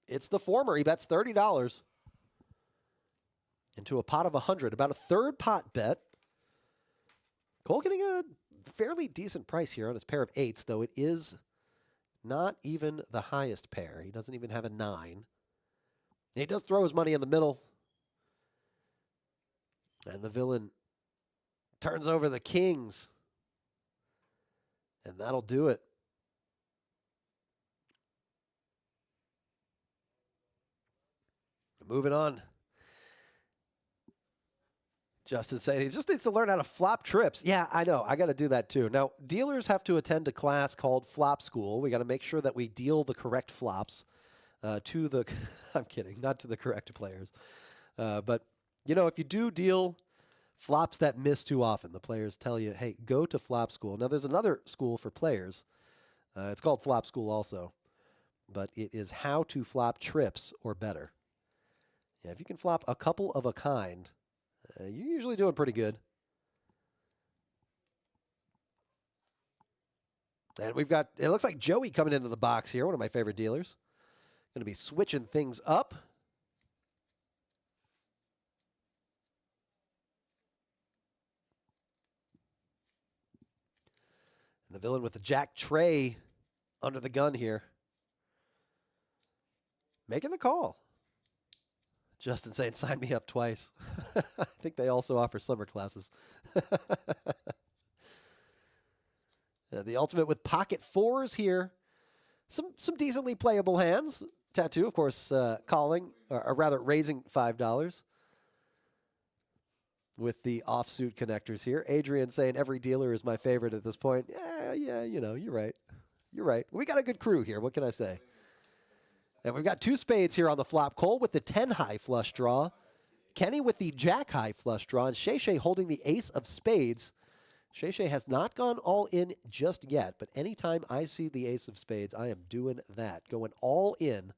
Speaker 1: It's the former. He bets $30 into a pot of 100. About a third pot bet. Cole getting a fairly decent price here on his pair of 8s, though it is not even the highest pair. He doesn't even have a 9. He does throw his money in the middle. And the villain turns over the kings. And that'll do it. Moving on. Justin saying he just needs to learn how to flop trips. Yeah, I know. I got to do that too. Now, dealers have to attend a class called Flop School. We got to make sure that we deal the correct flops to the, I'm kidding, not to the correct players. But, you know, if you do deal flops that miss too often, the players tell you, hey, go to Flop School. Now, there's another school for players. It's called Flop School also. But it is how to flop trips or better. Yeah, if you can flop a couple of a kind, you're usually doing pretty good. And we've got, it looks like Joey coming into the box here, one of my favorite dealers. Going to be switching things up. And the villain with the jack tray under the gun here. Making the call. Justin saying, sign me up twice. I think they also offer summer classes. The ultimate with pocket 4s here. Some decently playable hands. Tattoo, of course, calling, or rather raising $5 with the offsuit connectors here. Adrian saying every dealer is my favorite at this point. Yeah, you know, you're right. You're right. We got a good crew here. What can I say? And we've got 2 spades here on the flop. Cole with the 10 high flush draw. Kenny with the jack high flush draw. And Shay holding the ace of spades. Shay has not gone all in just yet, but anytime I see the ace of spades, I am doing that. Going all in.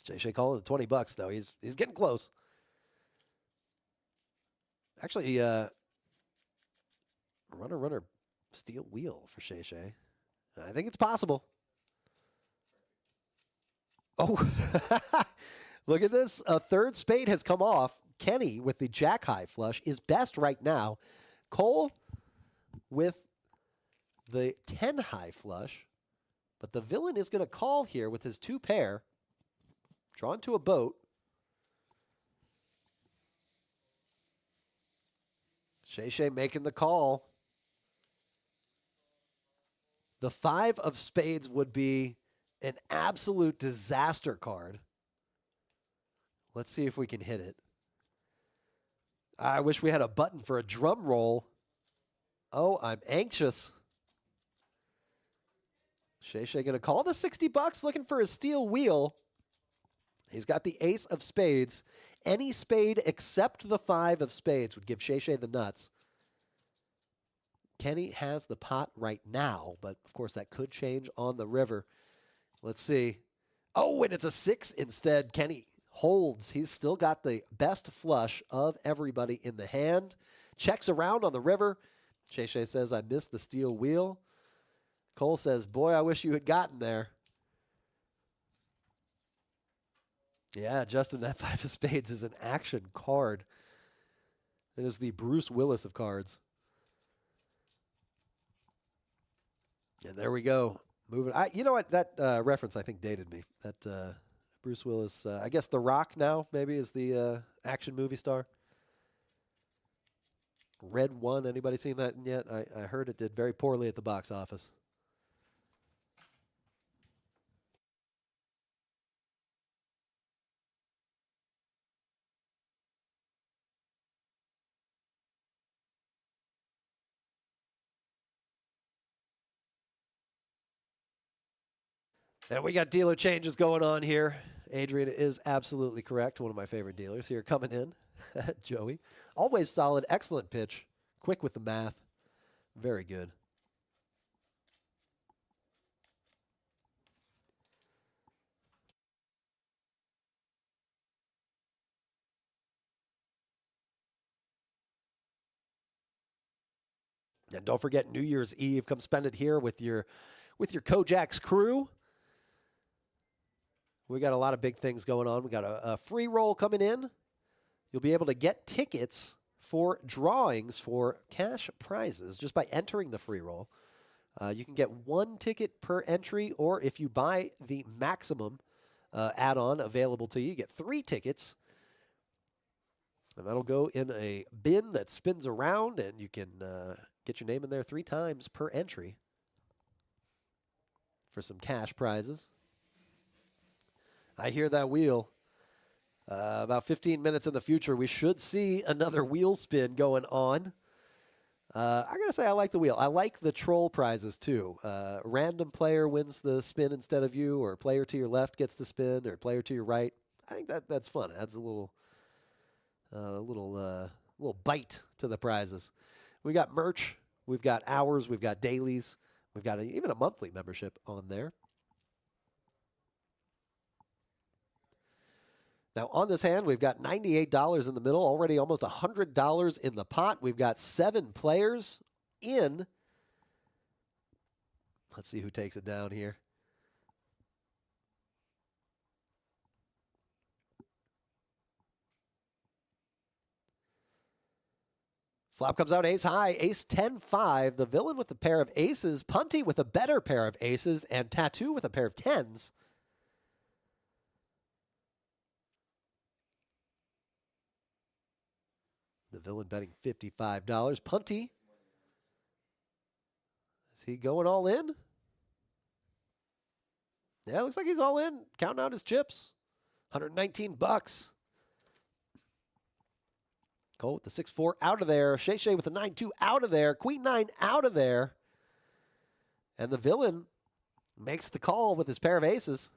Speaker 1: Shay calling the $20 though. He's getting close. Actually, runner steel wheel for Shay. I think it's possible. Oh, look at this. A third spade has come off. Kenny with the jack high flush is best right now. Cole with the 10 high flush. But the villain is going to call here with his 2 pair. Drawn to a boat. Shay making the call. The 5 of spades would be an absolute disaster card. Let's see if we can hit it. I wish we had a button for a drum roll. Oh, I'm anxious. Shay going to call the $60, looking for a steel wheel. He's got the ace of spades. Any spade except the 5 of spades would give Shay the nuts. Kenny has the pot right now, but of course that could change on the river. Let's see. Oh, and it's a 6 instead. Kenny holds. He's still got the best flush of everybody in the hand. Checks around on the river. Shay Shay says, I missed the steel wheel. Cole says, boy, I wish you had gotten there. Yeah, Justin, that 5 of spades is an action card. It is the Bruce Willis of cards. And there we go. Moving. You know what? That reference, I think, dated me. That Bruce Willis, I guess The Rock now maybe is the action movie star. Red One. Anybody seen that yet? I heard it did very poorly at the box office. And we got dealer changes going on here. Adrian is absolutely correct. One of my favorite dealers here coming in. Joey. Always solid. Excellent pitch. Quick with the math. Very good. And don't forget New Year's Eve. Come spend it here with your KoJack's crew. We got a lot of big things going on. We got a free roll coming in. You'll be able to get tickets for drawings for cash prizes just by entering the free roll. You can get 1 ticket per entry, or if you buy the maximum add-on available to you, you get 3 tickets. And that'll go in a bin that spins around, and you can get your name in there 3 times per entry for some cash prizes. I hear that wheel. About 15 minutes in the future, we should see another wheel spin going on. I got to say, I like the wheel. I like the troll prizes, too. Random player wins the spin instead of you, or player to your left gets the spin, or player to your right. I think that's fun. It adds a little bite to the prizes. We got merch. We've got hours. We've got dailies. We've got even a monthly membership on there. Now, on this hand, we've got $98 in the middle, already almost $100 in the pot. We've got 7 players in. Let's see who takes it down here. Flop comes out ace high, ace 10-5. The villain with a pair of aces, Punty with a better pair of aces, and Tattoo with a pair of 10s. The villain betting $55. Punty. Is he going all in? Yeah, looks like he's all in. Counting out his chips. $119. Cole with the 6-4 out of there. Shay Shay with the 9-2 out of there. Queen 9 out of there. And the villain makes the call with his pair of aces.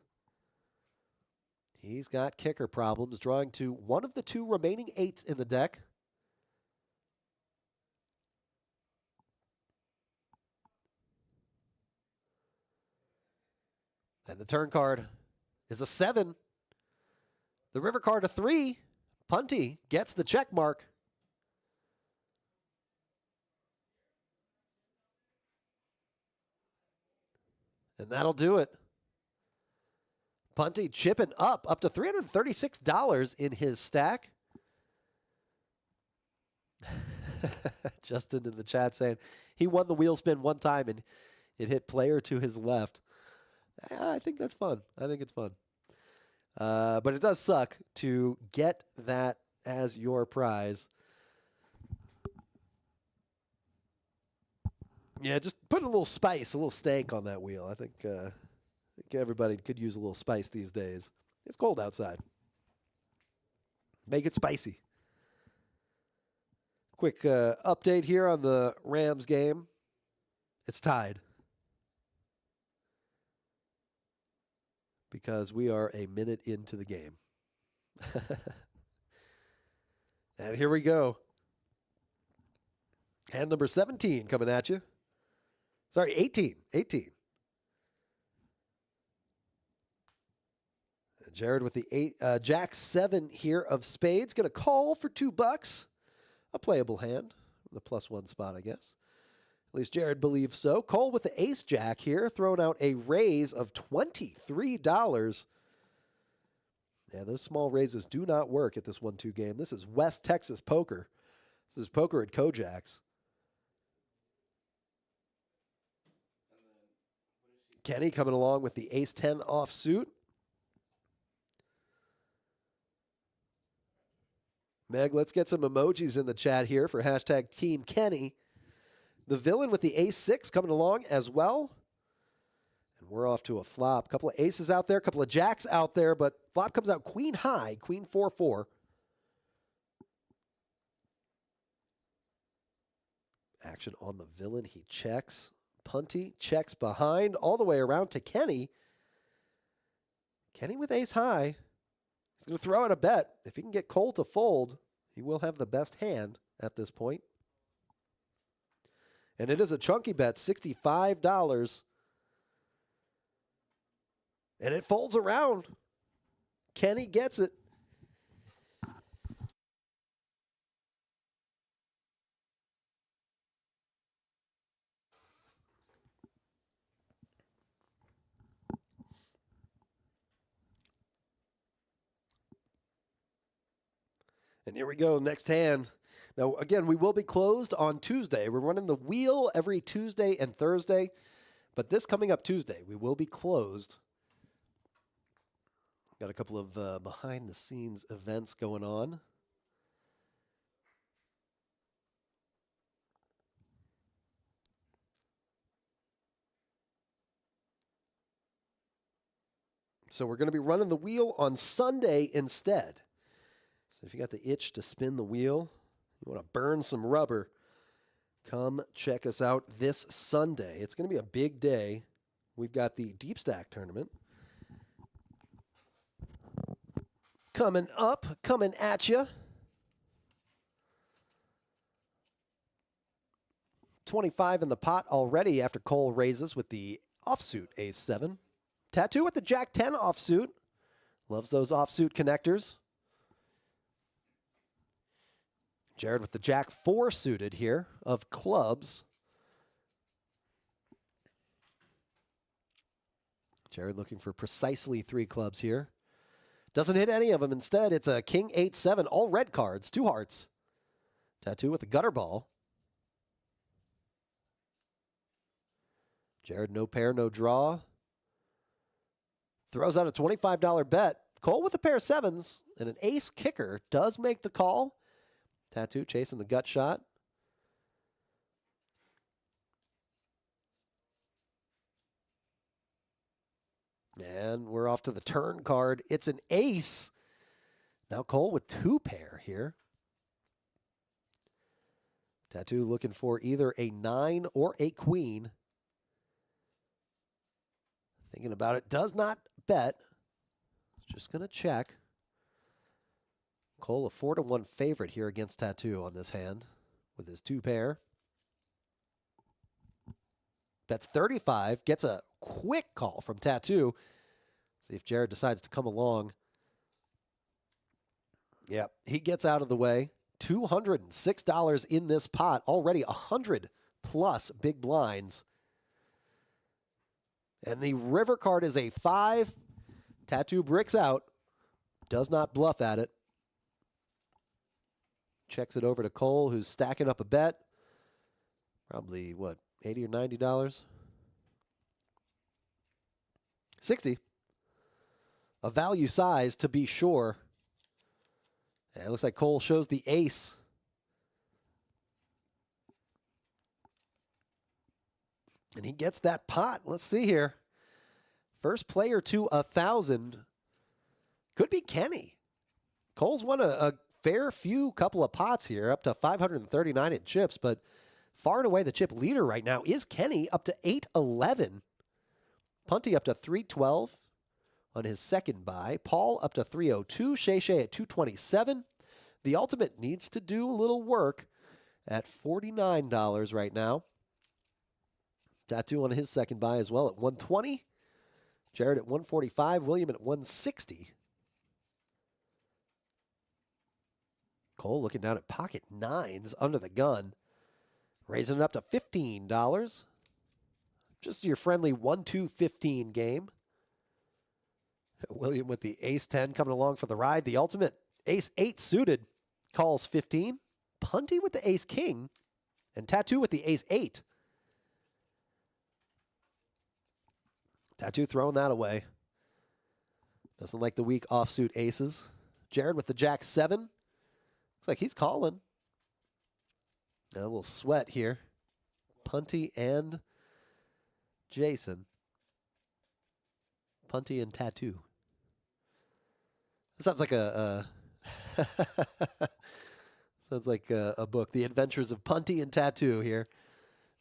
Speaker 1: He's got kicker problems, drawing to one of the 2 remaining 8s in the deck. And the turn card is a 7. The river card a 3. Punty gets the check mark. And that'll do it. Punty chipping up to $336 in his stack. Justin in the chat saying he won the wheel spin one time and it hit player to his left. I think that's fun. I think it's fun. But it does suck to get that as your prize. Yeah, just put a little spice, a little stank on that wheel. I think everybody could use a little spice these days. It's cold outside. Make it spicy. Quick update here on the Rams game. It's tied. Because we are a minute into the game. And here we go. Hand number 17 coming at you. Sorry, 18. 18. Jared with the Jack 7 here of spades. Going to call for $2. A playable hand. The +1 spot, I guess. At least Jared believes so. Cole with the ace jack here, throwing out a raise of $23. Yeah, those small raises do not work at this 1-2 game. This is West Texas poker. This is poker at KoJack's. Kenny coming along with the ace 10 offsuit. Meg, let's get some emojis in the chat here for hashtag Team Kenny. The villain with the ace 6 coming along as well. And we're off to a flop. A couple of aces out there, a couple of jacks out there, but flop comes out queen high, queen 4-4. Action on the villain. He checks. Punty checks behind all the way around to Kenny. Kenny with ace high. He's going to throw out a bet. If he can get Cole to fold, he will have the best hand at this point. And it is a chunky bet, $65. And it folds around. Kenny gets it. And here we go, next hand. Now, again, we will be closed on Tuesday. We're running the wheel every Tuesday and Thursday. But this coming up Tuesday, we will be closed. Got a couple of behind-the-scenes events going on. So we're going to be running the wheel on Sunday instead. So if you got the itch to spin the wheel, you want to burn some rubber, come check us out this Sunday. It's going to be a big day. We've got the Deep Stack tournament coming up, coming at you. 25 in the pot already after Cole raises with the offsuit ace 7. Tattoo with the Jack 10 offsuit. Loves those offsuit connectors. Jared with the Jack 4 suited here of clubs. Jared looking for precisely 3 clubs here. Doesn't hit any of them. Instead, it's a King 8-7, all red cards, 2 hearts. Tattoo with the gutter ball. Jared, no pair, no draw. Throws out a $25 bet. Cole with a pair of 7s and an ace kicker does make the call. Tattoo chasing the gut shot. And we're off to the turn card. It's an ace. Now Cole with 2 pair here. Tattoo looking for either a 9 or a queen. Thinking about it, does not bet. Just going to check. Cole a 4-1 favorite here against Tattoo on this hand with his 2 pair. Bets 35, gets a quick call from Tattoo. See if Jared decides to come along. Yep, he gets out of the way. $206 in this pot. Already 100 plus big blinds. And the river card is a 5. Tattoo bricks out. Does not bluff at it. Checks it over to Cole, who's stacking up a bet. Probably, what, $80 or $90? 60. A value size, to be sure. And it looks like Cole shows the ace. And he gets that pot. Let's see here. First player to 1,000. Could be Kenny. Cole's won a fair few couple of pots here, up to 539 in chips, but far and away the chip leader right now is Kenny, up to 811. Punty up to 312 on his second buy. Paul up to 302. Shay at 227. The ultimate needs to do a little work at $49 right now. Tattoo on his second buy as well at $120. Jared at $145. William at $160. Cole looking down at pocket nines under the gun. Raising it up to $15. Just your friendly 1-2-15 game. William with the ace-10 coming along for the ride. The ultimate ace-8 suited calls 15. Punty with the ace-king. And Tattoo with the ace-8. Tattoo throwing that away. Doesn't like the weak offsuit aces. Jared with the jack-7. Looks like he's calling. A little sweat here. Punty and Jason. Punty and Tattoo. This sounds like sounds like a book. The Adventures of Punty and Tattoo here.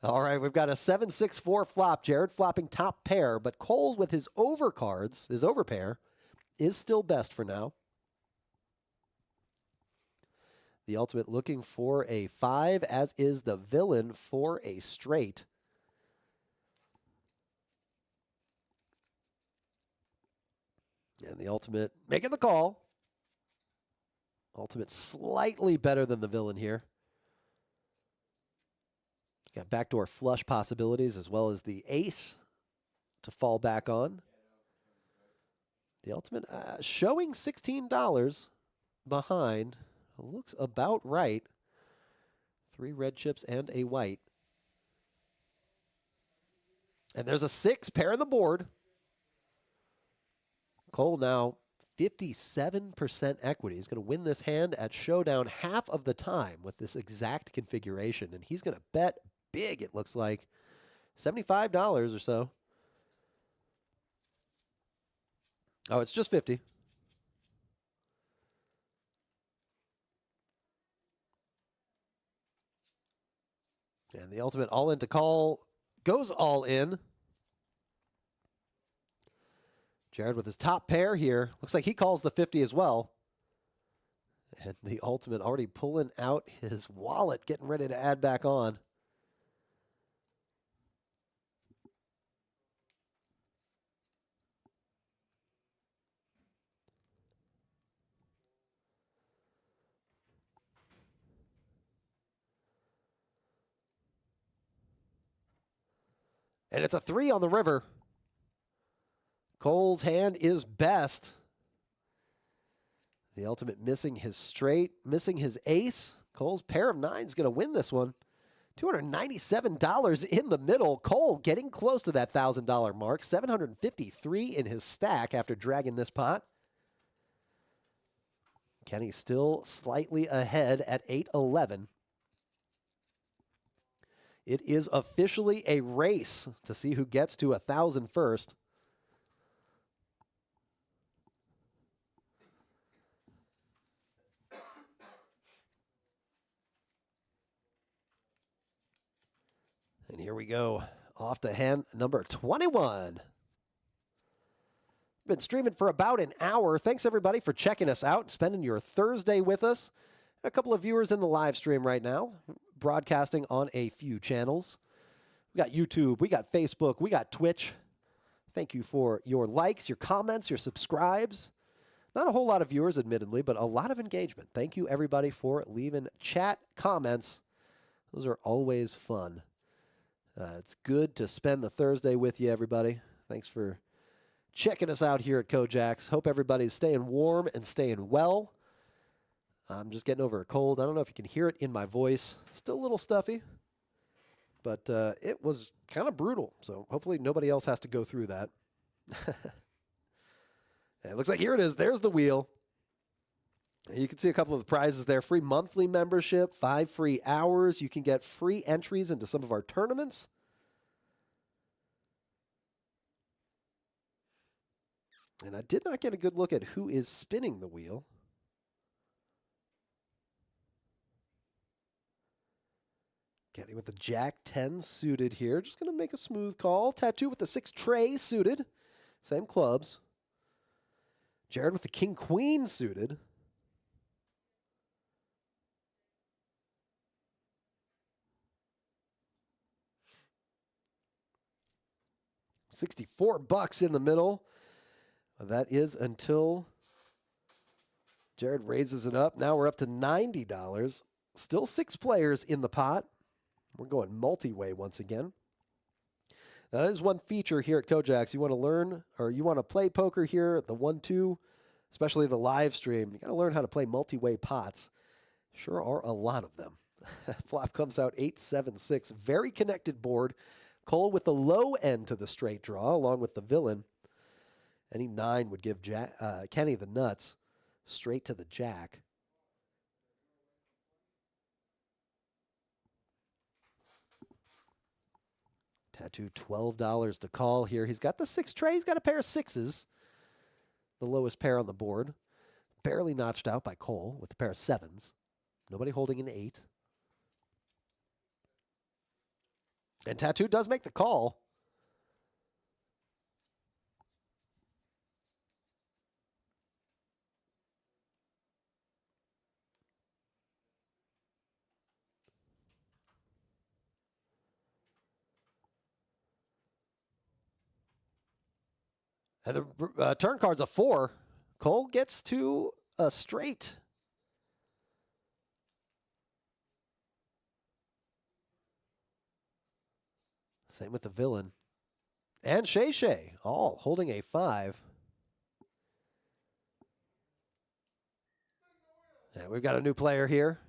Speaker 1: All right, we've got a 7-6-4 flop. Jared flopping top pair, but Cole with his overcards, his overpair, is still best for now. The ultimate looking for a 5, as is the villain for a straight. And the ultimate making the call. Ultimate slightly better than the villain here. Got backdoor flush possibilities as well as the ace to fall back on. The ultimate showing $16 behind. Looks about right. 3 red chips and a white. And there's a 6 pair on the board. Cole now 57% equity. He's going to win this hand at showdown half of the time with this exact configuration. And he's going to bet big, it looks like. $75 or so. Oh, it's just 50. And the ultimate all in to call goes all in. Jared with his top pair here. Looks like he calls the 50 as well. And the ultimate already pulling out his wallet, getting ready to add back on. And it's a 3 on the river. Cole's hand is best. The ultimate missing his straight, missing his ace. Cole's pair of 9 is going to win this one. $297 in the middle. Cole getting close to that $1,000 mark. $753 in his stack after dragging this pot. Kenny still slightly ahead at 811. It is officially a race to see who gets to 1,000 first. And here we go. Off to hand number 21. Been streaming for about an hour. Thanks, everybody, for checking us out, spending your Thursday with us. A couple of viewers in the live stream right now, broadcasting on a few channels. We got YouTube, we got Facebook, we got Twitch. Thank you for your likes, your comments, your subscribes. Not a whole lot of viewers, admittedly, but a lot of engagement. Thank you, everybody, for leaving chat comments. Those are always fun. It's good to spend the Thursday with you, everybody. Thanks for checking us out here at KoJack's. Hope everybody's staying warm and staying well. I'm just getting over a cold. I don't know if you can hear it in my voice. Still a little stuffy, but it was kind of brutal. So hopefully nobody else has to go through that. It looks like here it is. There's the wheel. You can see a couple of the prizes there. Free monthly membership, 5 free hours. You can get free entries into some of our tournaments. And I did not get a good look at who is spinning the wheel. Kenny with the Jack-10 suited here. Just going to make a smooth call. Tattoo with the 6 tray suited. Same clubs. Jared with the King-Queen suited. $64 in the middle. That is until Jared raises it up. Now we're up to $90. Still 6 players in the pot. We're going multi-way once again. Now, that is one feature here at KoJack's. You want to learn, or you want to play poker here at the 1-2, especially the live stream. You got to learn how to play multi-way pots. Sure are a lot of them. Flop comes out 8-7-6. Very connected board. Cole with the low end to the straight draw, along with the villain. Any 9 would give Kenny the nuts. Straight to the jack. Tattoo $12 to call here. He's got the 6 tray. He's got a pair of 6s. The lowest pair on the board. Barely notched out by Cole with a pair of 7s. Nobody holding an 8. And Tattoo does make the call. And the turn card's a 4. Cole gets to a straight. Same with the villain. And Shay, all holding a 5. And we've got a new player here.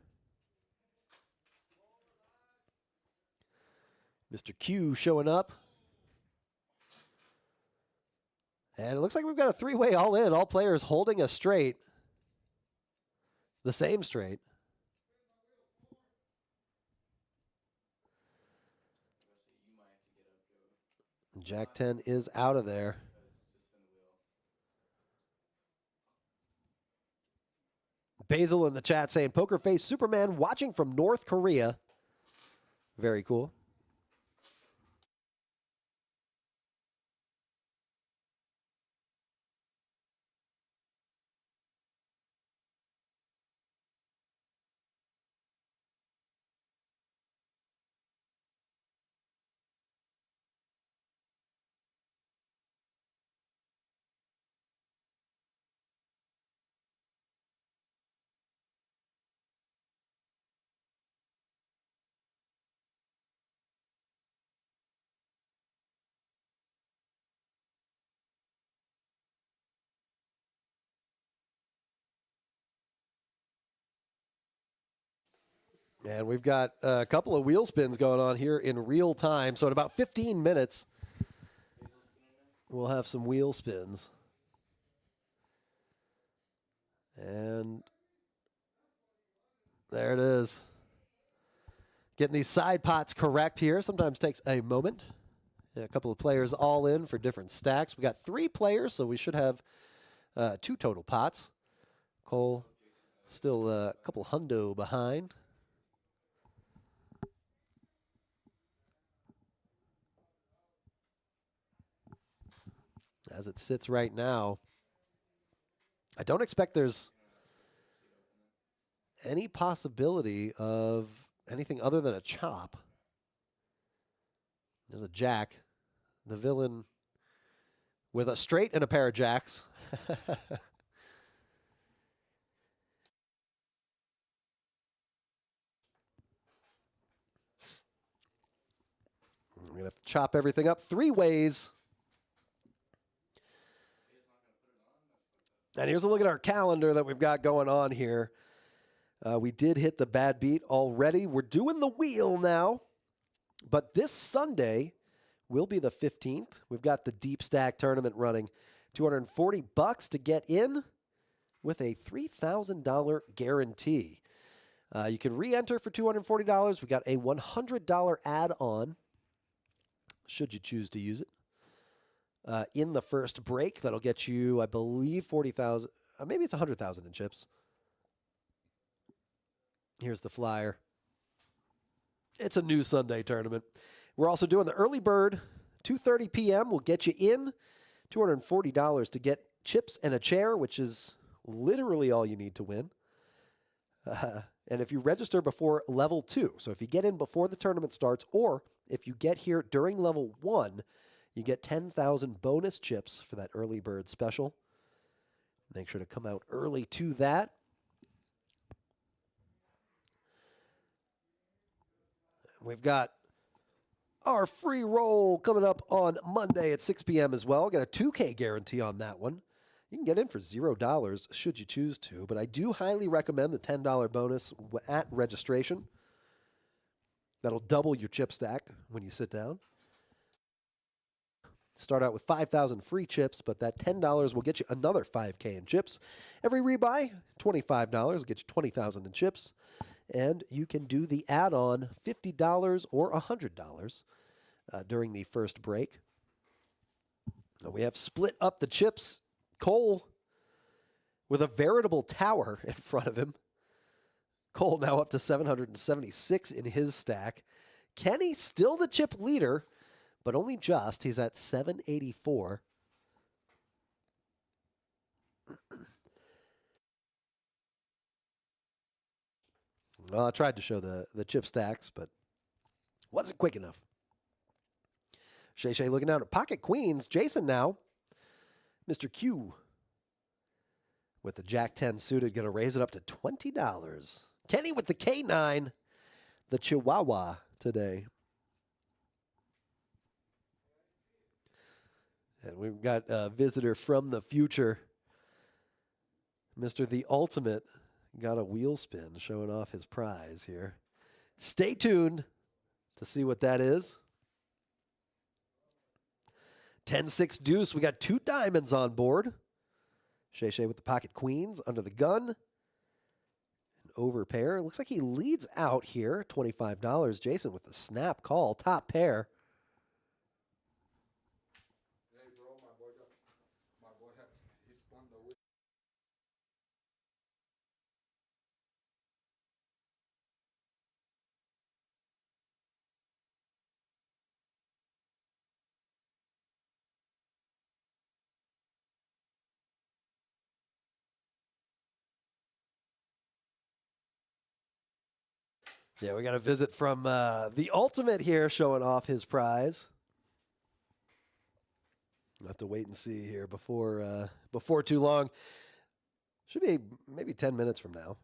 Speaker 1: Mr. Q showing up. And it looks like we've got a 3-way all in. All players holding a straight. The same straight. Jack 10 is out of there. Basil in the chat saying, Poker Face Superman watching from North Korea. Very cool. And we've got a couple of wheel spins going on here in real time. So in about 15 minutes, we'll have some wheel spins. And there it is. Getting these side pots correct here sometimes takes a moment. A couple of players all in for different stacks. We got 3 players, so we should have 2 total pots. Cole still a couple hundo behind. As it sits right now, I don't expect there's any possibility of anything other than a chop. There's a jack. The villain with a straight and a pair of jacks. We're going to have to chop everything up 3 ways. And here's a look at our calendar that we've got going on here. We did hit the bad beat already. We're doing the wheel now. But this Sunday will be the 15th. We've got the Deep Stack tournament running. $240 to get in with a $3,000 guarantee. You can re-enter for $240. We got a $100 add-on, should you choose to use it. In the first break, that'll get you, I believe, 40,000. Maybe it's 100,000 in chips. Here's the flyer. It's a new Sunday tournament. We're also doing the early bird, 2:30 p.m. will get you in. $240 to get chips and a chair, which is literally all you need to win. And if you register before level 2, so if you get in before the tournament starts, or if you get here during level 1, You get 10,000 bonus chips for that early bird special. Make sure to come out early to that. We've got our free roll coming up on Monday at 6 p.m. as well. Got a 2K guarantee on that one. You can get in for $0 should you choose to, but I do highly recommend the $10 bonus at registration. That'll double your chip stack when you sit down. Start out with 5,000 free chips, but that $10 will get you another 5K in chips. Every rebuy, $25 will get you 20,000 in chips. And you can do the add-on $50 or $100 during the first break. We have split up the chips. Cole with a veritable tower in front of him. Cole now up to 776 in his stack. Kenny still the chip leader, but only just. He's at 784. Well, I tried to show the chip stacks, but wasn't quick enough. Shay looking down at pocket queens. Jason now. Mr. Q with the Jack 10 suited, going to raise it up to $20. Kenny with the K9, the Chihuahua today. And we've got a visitor from the future. Mr. The Ultimate got a wheel spin showing off his prize here. Stay tuned to see what that is. 10-6 deuce. We got 2 diamonds on board. Shay with the pocket queens under the gun. An over pair. Looks like he leads out here. $25. Jason with the snap call. Top pair.
Speaker 2: Hey, bro, my boy he spun the wheel.
Speaker 1: Yeah, we got a visit from the Ultimate here showing off his prize. We'll have to wait and see here before too long. Should be maybe 10 minutes from now.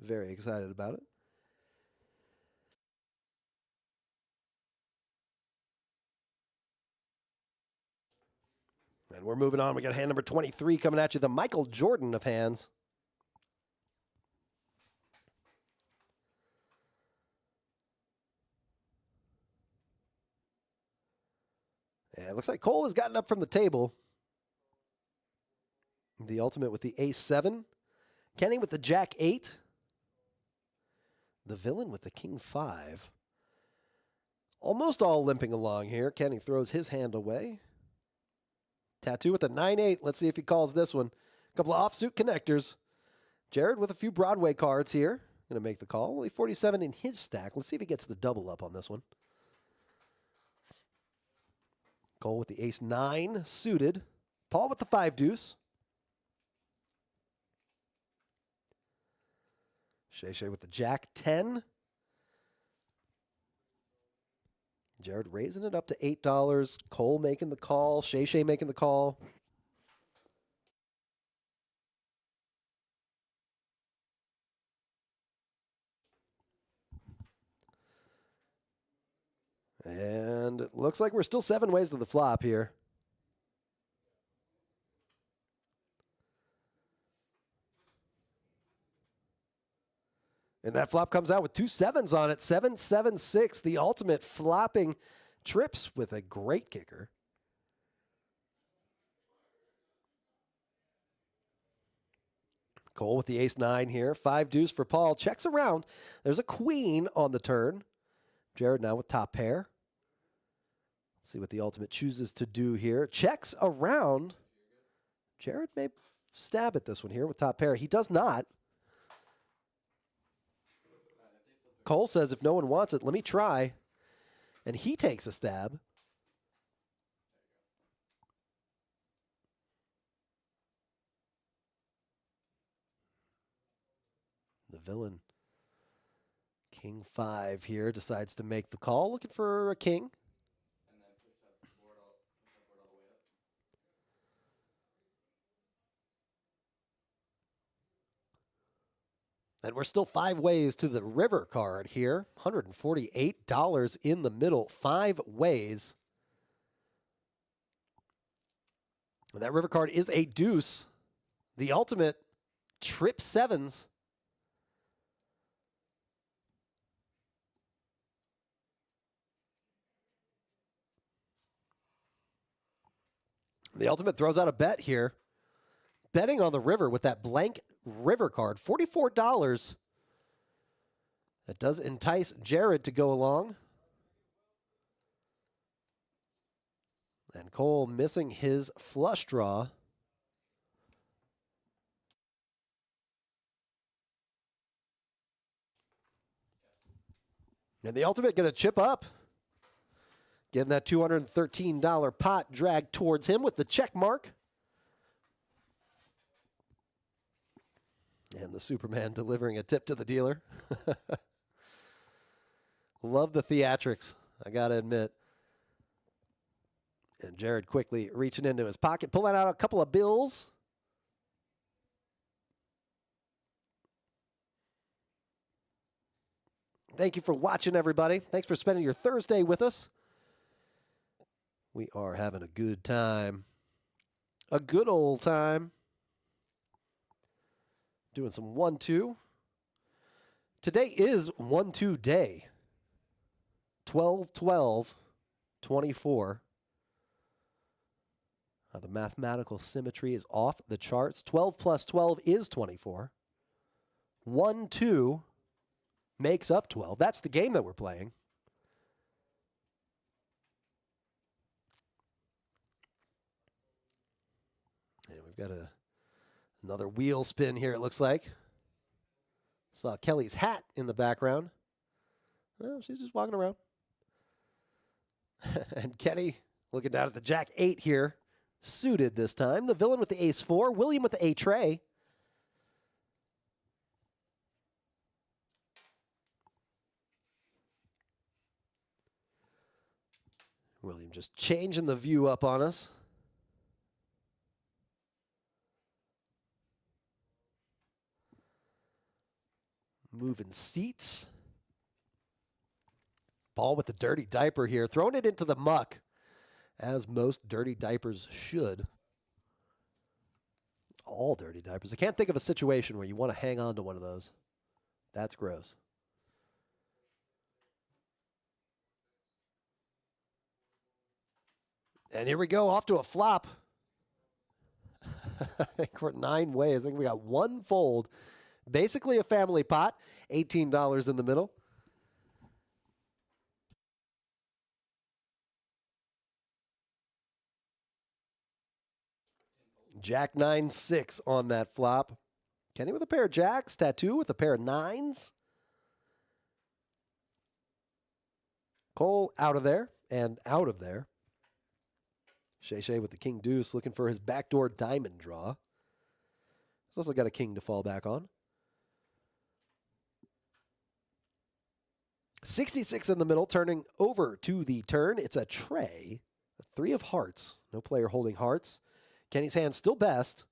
Speaker 1: Very excited about it. And we're moving on. We got hand number 23 coming at you, the Michael Jordan of hands. Yeah, it looks like Cole has gotten up from the table. The Ultimate with the Ace-7. Kenny with the Jack-8. The Villain with the King-5. Almost all limping along here. Kenny throws his hand away. Tattoo with the 9-8. Let's see if he calls this one. A couple of offsuit connectors. Jared with a few Broadway cards here. Going to make the call. Only 47 in his stack. Let's see if he gets the double up on this one. Cole with the Ace-9 suited. Paul with the 5 deuce. Shay with the Jack-10. Jared raising it up to $8. Cole making the call. Shay making the call. And it looks like we're still 7 ways to the flop here. And that flop comes out with 2 7s on it. 7-7-6. The Ultimate flopping trips with a great kicker. Cole with the Ace-9 here. 5 deuce for Paul. Checks around. There's a queen on the turn. Jared now with top pair. Let's see what the Ultimate chooses to do here. Checks around. Jared may stab at this one here with top pair. He does not. Cole says, if no one wants it, let me try. And he takes a stab. The Villain, King-5 here, decides to make the call. Looking for a king. And we're still 5 ways to the river card here. $148 in the middle, 5 ways. And that river card is a deuce. The ultimate trip sevens. The ultimate throws out a bet here. Betting on the river with that blank river card, $44. That does entice Jared to go along. And Cole missing his flush draw. And the ultimate going to chip up. Getting that $213 pot dragged towards him with the check mark. And the Superman delivering a tip to the dealer. Love the theatrics, I got to admit. And Jared quickly reaching into his pocket, pulling out a couple of bills. Thank you for watching, everybody. Thanks for spending your Thursday with us. We are having a good time. A good old time. Doing some 1-2. Today is 1-2 day. 12-12-24. The mathematical symmetry is off the charts. 12 plus 12 is 24. 1-2 makes up 12. That's the game that we're playing. And we've got another wheel spin here, it looks like. Saw Kelly's hat in the background. Well, she's just walking around. And Kenny looking down at the Jack 8 here. Suited this time. The villain with the Ace 4. William with the A tray. William just changing the view up on us. Moving seats. Ball with the dirty diaper here. Throwing it into the muck, as most dirty diapers should. All dirty diapers. I can't think of a situation where you want to hang on to one of those. That's gross. And here we go, off to a flop. I think we're 9 ways. I think we got one fold. Basically a family pot. $18 in the middle. Jack 9-6 on that flop. Kenny with a pair of jacks. Tattoo with a pair of 9s. Cole out of there and out of there. Shay with the king deuce looking for his backdoor diamond draw. He's also got a king to fall back on. 66 in the middle, turning over to the turn. It's a tray. A 3 of hearts. No player holding hearts. Kenny's hand still best.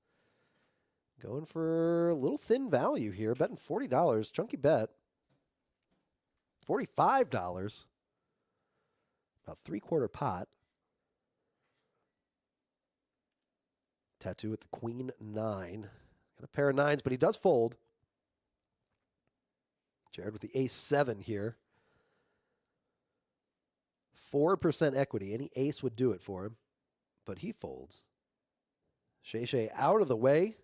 Speaker 1: Going for a little thin value here. Betting $40. Chunky bet. $45. About 3/4 pot. Tattoo with the queen 9. Got a pair of 9s, but he does fold. Jared with the ace 7 here. 4% equity. Any ace would do it for him, but he folds. Shay out of the way.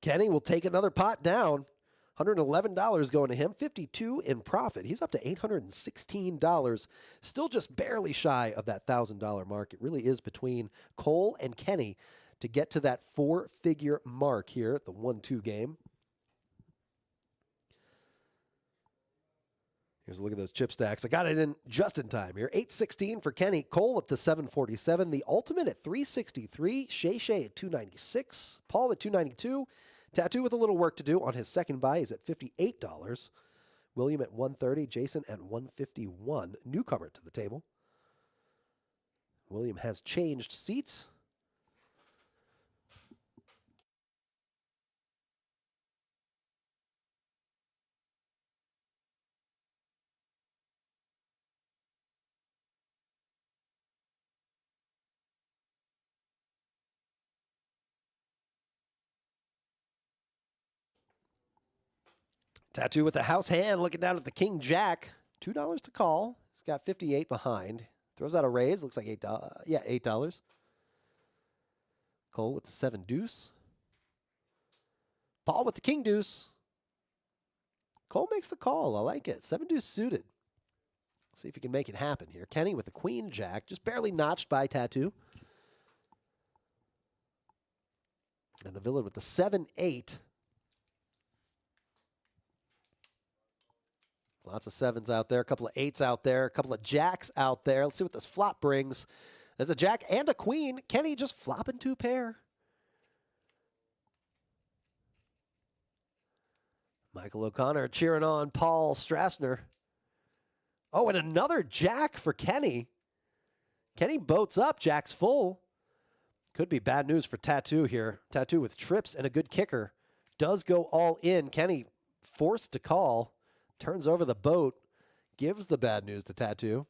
Speaker 1: Kenny will take another pot down. $111 going to him. 52 in profit. He's up to $816. Still just barely shy of that $1,000 mark. It really is between Cole and Kenny to get to that 4-figure mark here at the 1-2 game. Here's a look at those chip stacks. I got it in just in time here. 816 for Kenny. Cole up to 747. The ultimate at 363. Shay at 296. Paul at 292. Tattoo with a little work to do on his second buy. He's at $58. William at 130. Jason at 151. Newcomer to the table. William has changed seats. Tattoo with the house hand, looking down at the king jack. $2 to call. He's got 58 behind. Throws out a raise. Looks like $8. Yeah, $8. Cole with the 7 deuce. Paul with the king deuce. Cole makes the call. I like it. 7 deuce suited. See if he can make it happen here. Kenny with the queen jack, just barely notched by Tattoo. And the villain with the 7-8. Lots of 7s out there, a couple of 8s out there, a couple of jacks out there. Let's see what this flop brings. There's a jack and a queen. Kenny just flopping 2 pair. Michael O'Connor cheering on Paul Strassner. Oh, and another jack for Kenny. Kenny boats up. Jack's full. Could be bad news for Tattoo here. Tattoo with trips and a good kicker. Does go all in. Kenny forced to call. Turns over the boat. Gives the bad news to Tattoo.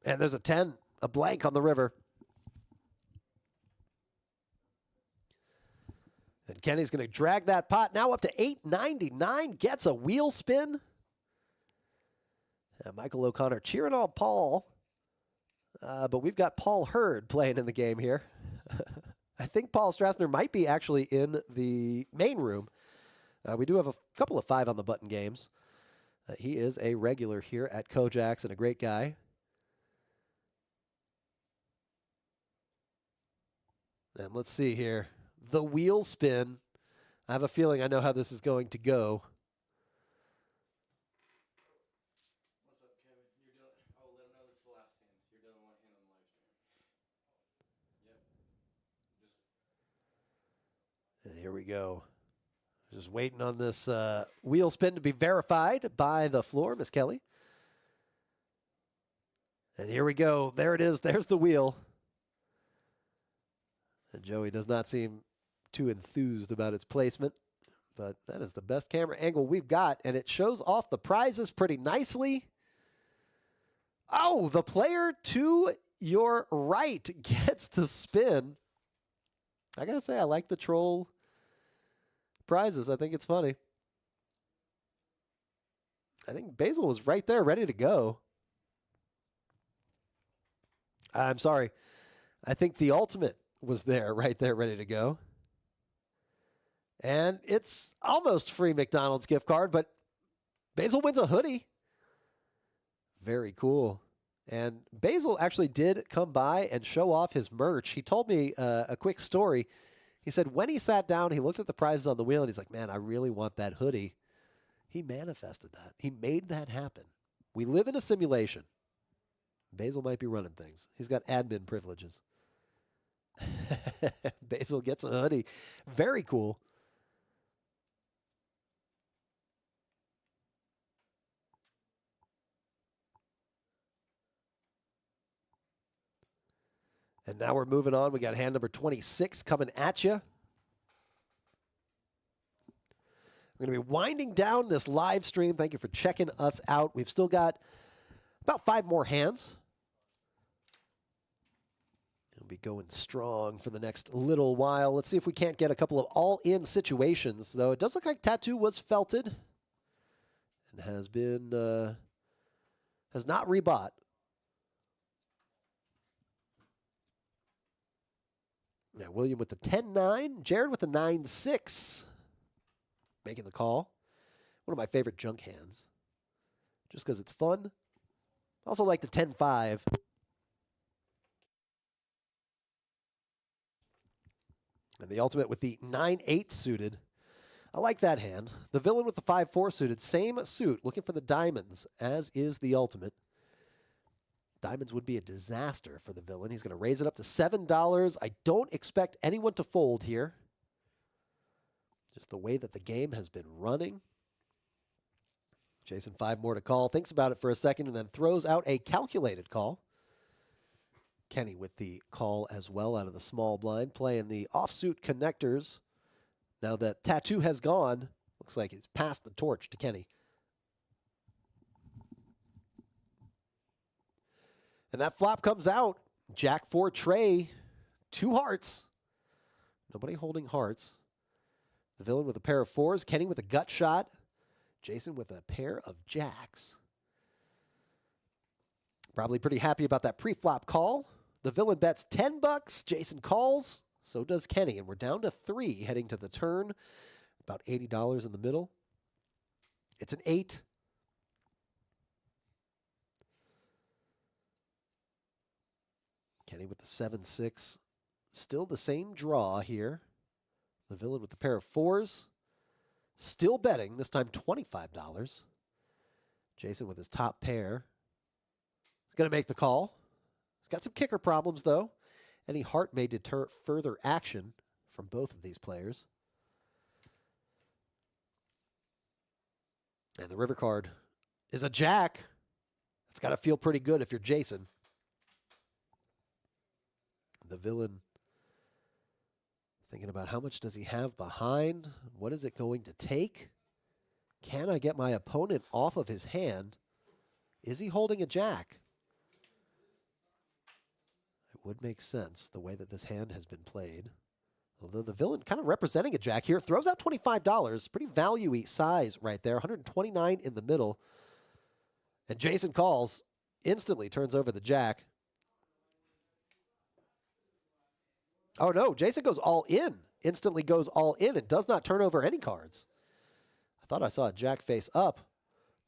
Speaker 1: And there's a 10. A blank on the river. And Kenny's going to drag that pot now up to $8.99. Gets a wheel spin. And Michael O'Connor cheering on Paul. But we've got Paul Hurd playing in the game here. I think Paul Strassner might be actually in the main room. We do have a couple of 5 on the button games. He is a regular here at KoJack's and a great guy. And let's see here. The wheel spin. I have a feeling I know how this is going to go.
Speaker 3: What's up, Kevin? You're doing. Oh, let them know this is the last hand. You're doing 1 hand on the live stream. Yep.
Speaker 1: And here we go. Just waiting on this wheel spin to be verified by the floor, Miss Kelly. And here we go. There it is. There's the wheel. And Joey does not seem too enthused about its placement, but that is the best camera angle we've got, and it shows off the prizes pretty nicely. Oh, the player to your right gets to spin. I gotta say, I like the troll prizes. I think it's funny. I think Basil was right there, ready to go. I'm sorry. I think the ultimate was there, right there, ready to go. And it's almost free McDonald's gift card, but Basil wins a hoodie. Very cool. And Basil actually did come by and show off his merch. He told me a quick story. He said when he sat down, he looked at the prizes on the wheel, and he's like, man, I really want that hoodie. He manifested that. He made that happen. We live in a simulation. Basil might be running things. He's got admin privileges. Basil gets a hoodie. Very cool. And now we're moving on. We got hand number 26 coming at you. We're going to be winding down this live stream. Thank you for checking us out. We've still got about 5 more hands. We'll be going strong for the next little while. Let's see if we can't get a couple of all-in situations, though. It does look like Tattoo was felted and has been has not rebought. Now, William with the 10-9. Jared with the 9-6. Making the call. One of my favorite junk hands. Just because it's fun. Also like the 10-5. And the ultimate with the 9-8 suited. I like that hand. The villain with the 5-4 suited. Same suit. Looking for the diamonds, as is the ultimate. Diamonds would be a disaster for the villain. He's going to raise it up to $7. I don't expect anyone to fold here. Just the way that the game has been running. Jason, 5 more to call. Thinks about it for a second and then throws out a calculated call. Kenny with the call as well out of the small blind, playing the offsuit connectors. Now that Tattoo has gone, looks like he's passed the torch to Kenny. And that flop comes out. Jack 4 Trey 2 hearts. Nobody holding hearts. The villain with a pair of 4s. Kenny with a gut shot. Jason with a pair of jacks. Probably pretty happy about that pre-flop call. The villain bets $10. Jason calls. So does Kenny. And we're down to 3 heading to the turn. About $80 in the middle. It's an 8. Kenny with the 7-6. Still the same draw here. The villain with the pair of 4s. Still betting, this time $25. Jason with his top pair. He's going to make the call. He's got some kicker problems, though. Any heart may deter further action from both of these players. And the river card is a jack. It's got to feel pretty good if you're Jason. The villain thinking about how much does he have behind? What is it going to take? Can I get my opponent off of his hand? Is he holding a jack? It would make sense the way that this hand has been played. Although the villain kind of representing a jack here throws out $25. Pretty value-y size right there. 129 in the middle. And Jason calls, instantly turns over the jack. Oh, no, Jason goes all in. Instantly goes all in and does not turn over any cards. I thought I saw a jack face up.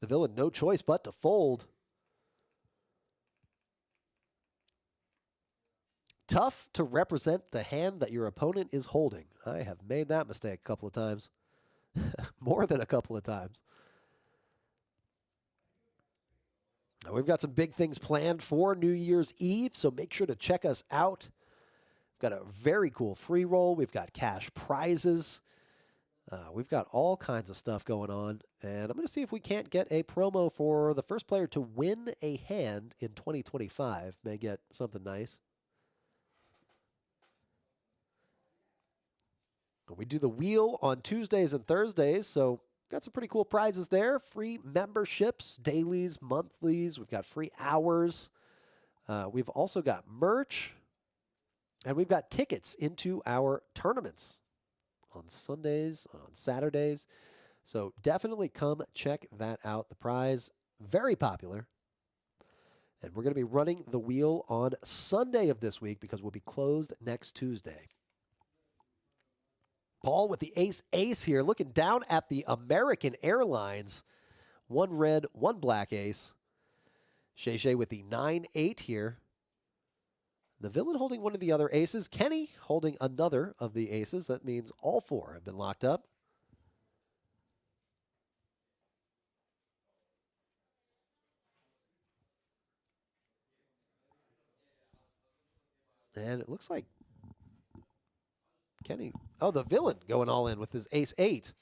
Speaker 1: The villain, no choice but to fold. Tough to represent the hand that your opponent is holding. I have made that mistake a couple of times. More than a couple of times. Now, we've got some big things planned for New Year's Eve, so make sure to check us out. Got a very cool free roll. We've got cash prizes. We've got all kinds of stuff going on. And I'm going to see if we can't get a promo for the first player to win a hand in 2025. May get something nice. We do the wheel on Tuesdays and Thursdays, so got some pretty cool prizes there. Free memberships, dailies, monthlies. We've got free hours. We've also got merch. And we've got tickets into our tournaments on Sundays, on Saturdays. So definitely come check that out. The prize, very popular. And we're going to be running the wheel on Sunday of this week because we'll be closed next Tuesday. Paul with the ace here, looking down at the American Airlines. 1 red, 1 black ace. Shay with the 9-8 here. The villain holding one of the other aces. Kenny holding another of the aces. That means all 4 have been locked up. And it looks like Kenny. Oh, the villain going all in with his ace-8.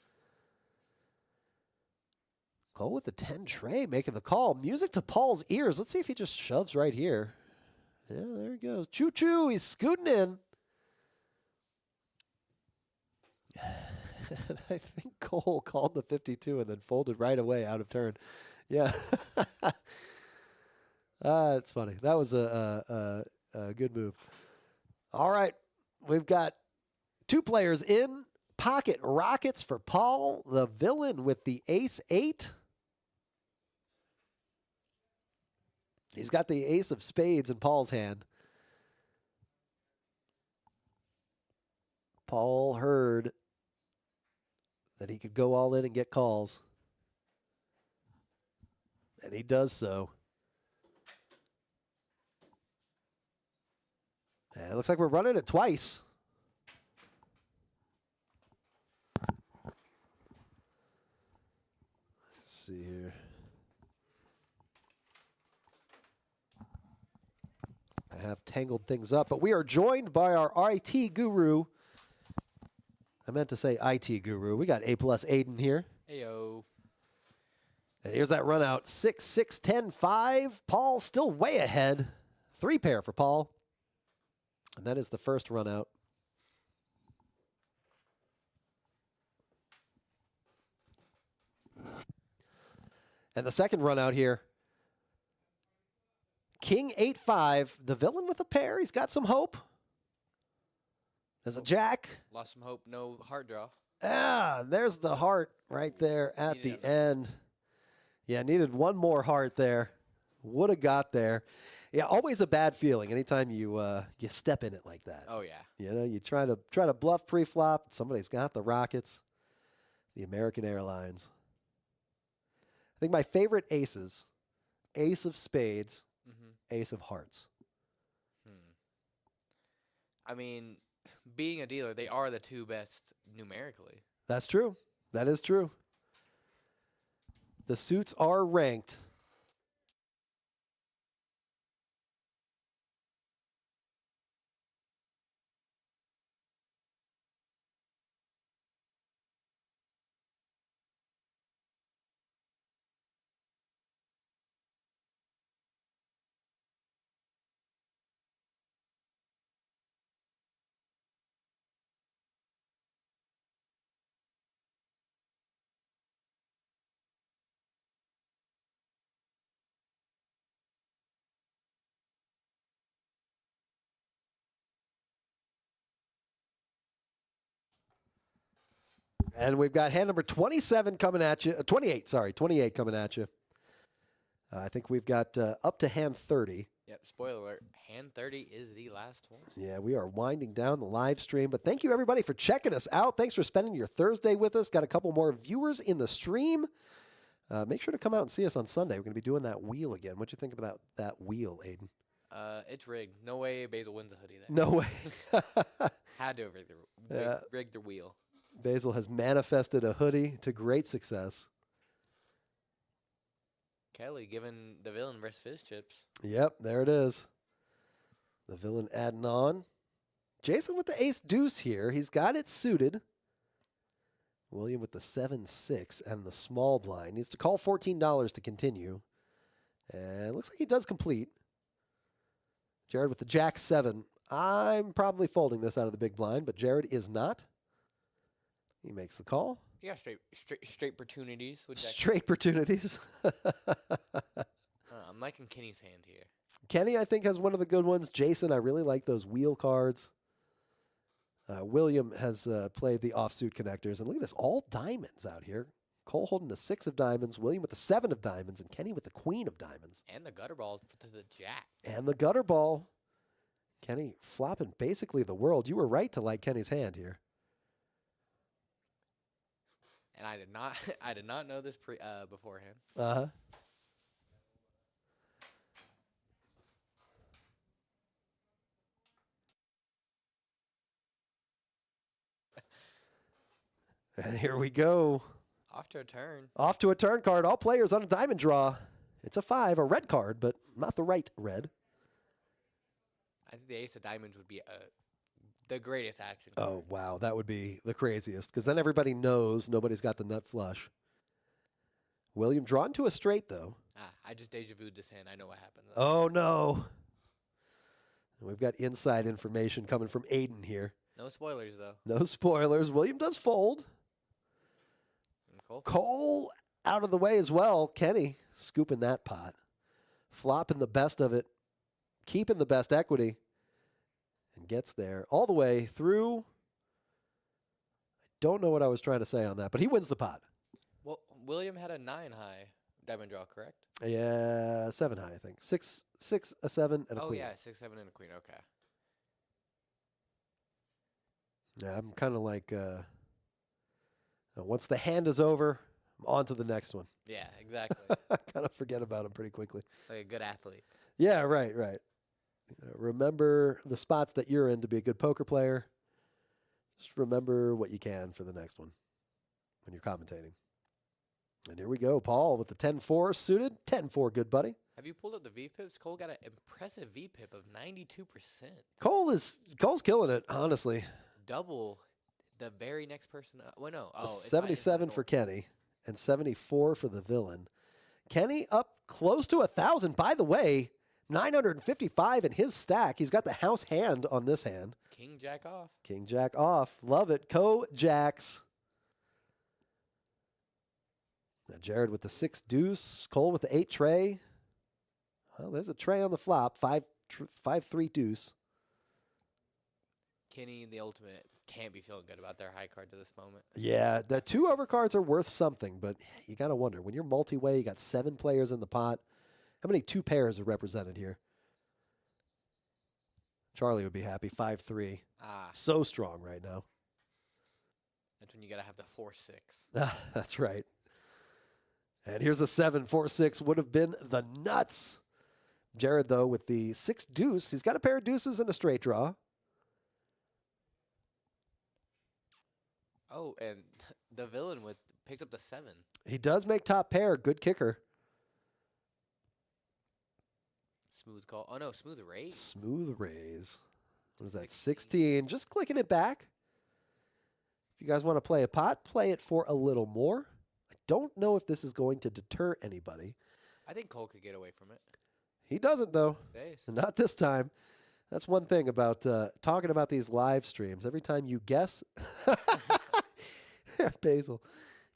Speaker 1: Cole with the 10 tray making the call. Music to Paul's ears. Let's see if he just shoves right here. Yeah, there he goes. Choo-choo, he's scooting in. I think Cole called the 52 and then folded right away out of turn. Yeah. It's funny. That was a good move. All right. We've got 2 players in. Pocket rockets for Paul. The villain with the ace-8. He's got the ace of spades in Paul's hand. Paul heard that he could go all in and get calls. And he does so. And it looks like we're running it twice. Let's see here. I have tangled things up, but we are joined by our IT guru. I meant to say IT guru. We got A+ Aiden here.
Speaker 3: Heyo.
Speaker 1: And here's that run out. 6, 6, 10, 5. Paul still way ahead. 3 pair for Paul. And that is the first run out. And the second run out here. King 8-5. The villain with a pair. He's got some hope. There's a jack.
Speaker 3: Lost some hope. No heart draw.
Speaker 1: Ah, there's the heart right there at
Speaker 3: Needed
Speaker 1: the
Speaker 3: another.
Speaker 1: end. Yeah, needed one more heart there. Would have got there. Yeah, always a bad feeling anytime you you step in it like that.
Speaker 3: Oh yeah.
Speaker 1: You know, you try to bluff pre-flop. Somebody's got the Rockets, the American Airlines. I think my favorite aces, ace of spades, ace of hearts.
Speaker 3: I mean, being a dealer, they are the two best numerically.
Speaker 1: That's true. That is true. The suits are ranked. And we've got hand number 27 coming at you. 28, sorry. 28 coming at you. I think we've got up to hand 30.
Speaker 3: Yep. Spoiler alert. Hand 30 is the last one.
Speaker 1: Yeah, we are winding down the live stream. But thank you, everybody, for checking us out. Thanks for spending your Thursday with us. Got a couple more viewers in the stream. Make sure to come out and see us on Sunday. We're going to be doing that wheel again. What'd you think about that wheel, Aiden?
Speaker 3: It's rigged. No way Basil wins a hoodie there.
Speaker 1: No way.
Speaker 3: Had to have rigged the wheel.
Speaker 1: Basil has manifested a hoodie to great success.
Speaker 3: Kelly giving the villain versus Fizz chips.
Speaker 1: Yep, there it is. The villain adding on. Jason with the ace deuce here. He's got it suited. William with the 7-6 and the small blind. Needs to call $14 to continue. And looks like he does complete. Jared with the jack 7. I'm probably folding this out of the big blind, but Jared is not. He makes the call.
Speaker 3: You got straight opportunities with Jack.
Speaker 1: Straight opportunities.
Speaker 3: I'm liking Kenny's hand here.
Speaker 1: Kenny, I think, has one of the good ones. Jason, I really like those wheel cards. William has played the offsuit connectors. And look at this, all diamonds out here. Cole holding the 6 of diamonds, William with the 7 of diamonds, and Kenny with the queen of diamonds.
Speaker 3: And the gutter ball to the jack.
Speaker 1: And the gutter ball. Kenny flopping basically the world. You were right to like Kenny's hand here.
Speaker 3: And I did not know this beforehand.
Speaker 1: Uh-huh. And here we go.
Speaker 3: Off to a turn.
Speaker 1: Off to a turn card. All players on a diamond draw. It's a 5, a red card, but not the right red.
Speaker 3: I think the ace of diamonds would be the greatest action.
Speaker 1: Oh, wow. That would be the craziest because then everybody knows nobody's got the nut flush. William drawn to a straight, though.
Speaker 3: I just deja vu'd this hand. I know what happened.
Speaker 1: Oh, no. And we've got inside information coming from Aiden here.
Speaker 3: No spoilers, though.
Speaker 1: No spoilers. William does fold.
Speaker 3: And Cole?
Speaker 1: Cole out of the way as well. Kenny scooping that pot. Flopping the best of it. Keeping the best equity. And gets there all the way through. I don't know what I was trying to say on that, but he wins the pot.
Speaker 3: Well, William had a 9 high diamond draw, correct?
Speaker 1: Yeah, 7 high, I think. 6, a 7, and a queen.
Speaker 3: Oh, yeah, 6, 7, and a queen. Okay.
Speaker 1: Yeah, I'm kind of like, once the hand is over, I'm on to the next one.
Speaker 3: Yeah, exactly.
Speaker 1: I kind of forget about him pretty quickly.
Speaker 3: Like a good athlete.
Speaker 1: Yeah, right. Remember the spots that you're in to be a good poker player. Just remember what you can for the next one when you're commentating. And here we go. Paul with the 10-4 suited. 10-4, good buddy.
Speaker 3: Have you pulled up the VPIPs? Cole got an impressive VPIP of 92%.
Speaker 1: Cole's killing it, honestly.
Speaker 3: Double the very next person. Well, no. Oh,
Speaker 1: 77 for Kenny and 74 for the villain. Kenny up close to 1,000. By the way, 955 in his stack. He's got the house hand on this hand.
Speaker 3: King Jack off.
Speaker 1: King Jack off. Love it. KoJack's. Now Jared with the 6 deuce. Cole with the 8 tray. Well, there's a tray on the flop. 5-3 deuce.
Speaker 3: Kenny, the ultimate, can't be feeling good about their high card to this moment.
Speaker 1: Yeah, the 2 overcards are worth something, but you got to wonder. When you're multi-way, you got 7 players in the pot. How many 2 pairs are represented here? Charlie would be happy. 5-3. So strong right now.
Speaker 3: That's when you got to have the 4-6.
Speaker 1: That's right. And here's a 7-4-6 would have been the nuts. Jared, though, with the 6 deuce, he's got a pair of deuces and a straight draw.
Speaker 3: Oh, and the villain picks up the 7.
Speaker 1: He does make top pair. Good kicker.
Speaker 3: Smooth call. Oh, no, smooth raise.
Speaker 1: Smooth raise. What is that, 16? Just clicking it back. If you guys want to play a pot, play it for a little more. I don't know if this is going to deter anybody.
Speaker 3: I think Cole could get away from it.
Speaker 1: He doesn't, though.
Speaker 3: Stays.
Speaker 1: Not this time. That's one thing about talking about these live streams. Every time you guess, Basil,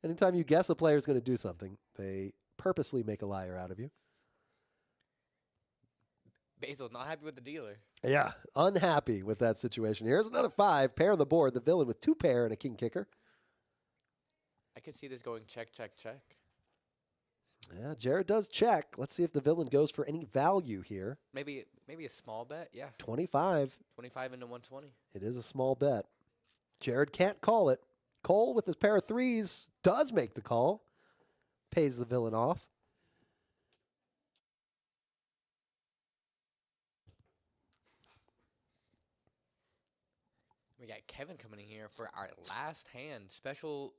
Speaker 1: anytime you guess a player is going to do something, they purposely make a liar out of you.
Speaker 3: Basil not happy with the dealer.
Speaker 1: Yeah, unhappy with that situation. Here's another 5, pair on the board. The villain with 2 pair and a king kicker.
Speaker 3: I could see this going check, check, check.
Speaker 1: Yeah, Jared does check. Let's see if the villain goes for any value here.
Speaker 3: Maybe a small bet. Yeah.
Speaker 1: 25.
Speaker 3: 25 into 120.
Speaker 1: It is a small bet. Jared can't call it. Cole with his pair of 3s does make the call. Pays the villain off.
Speaker 3: We got Kevin coming in here for our last hand. Special,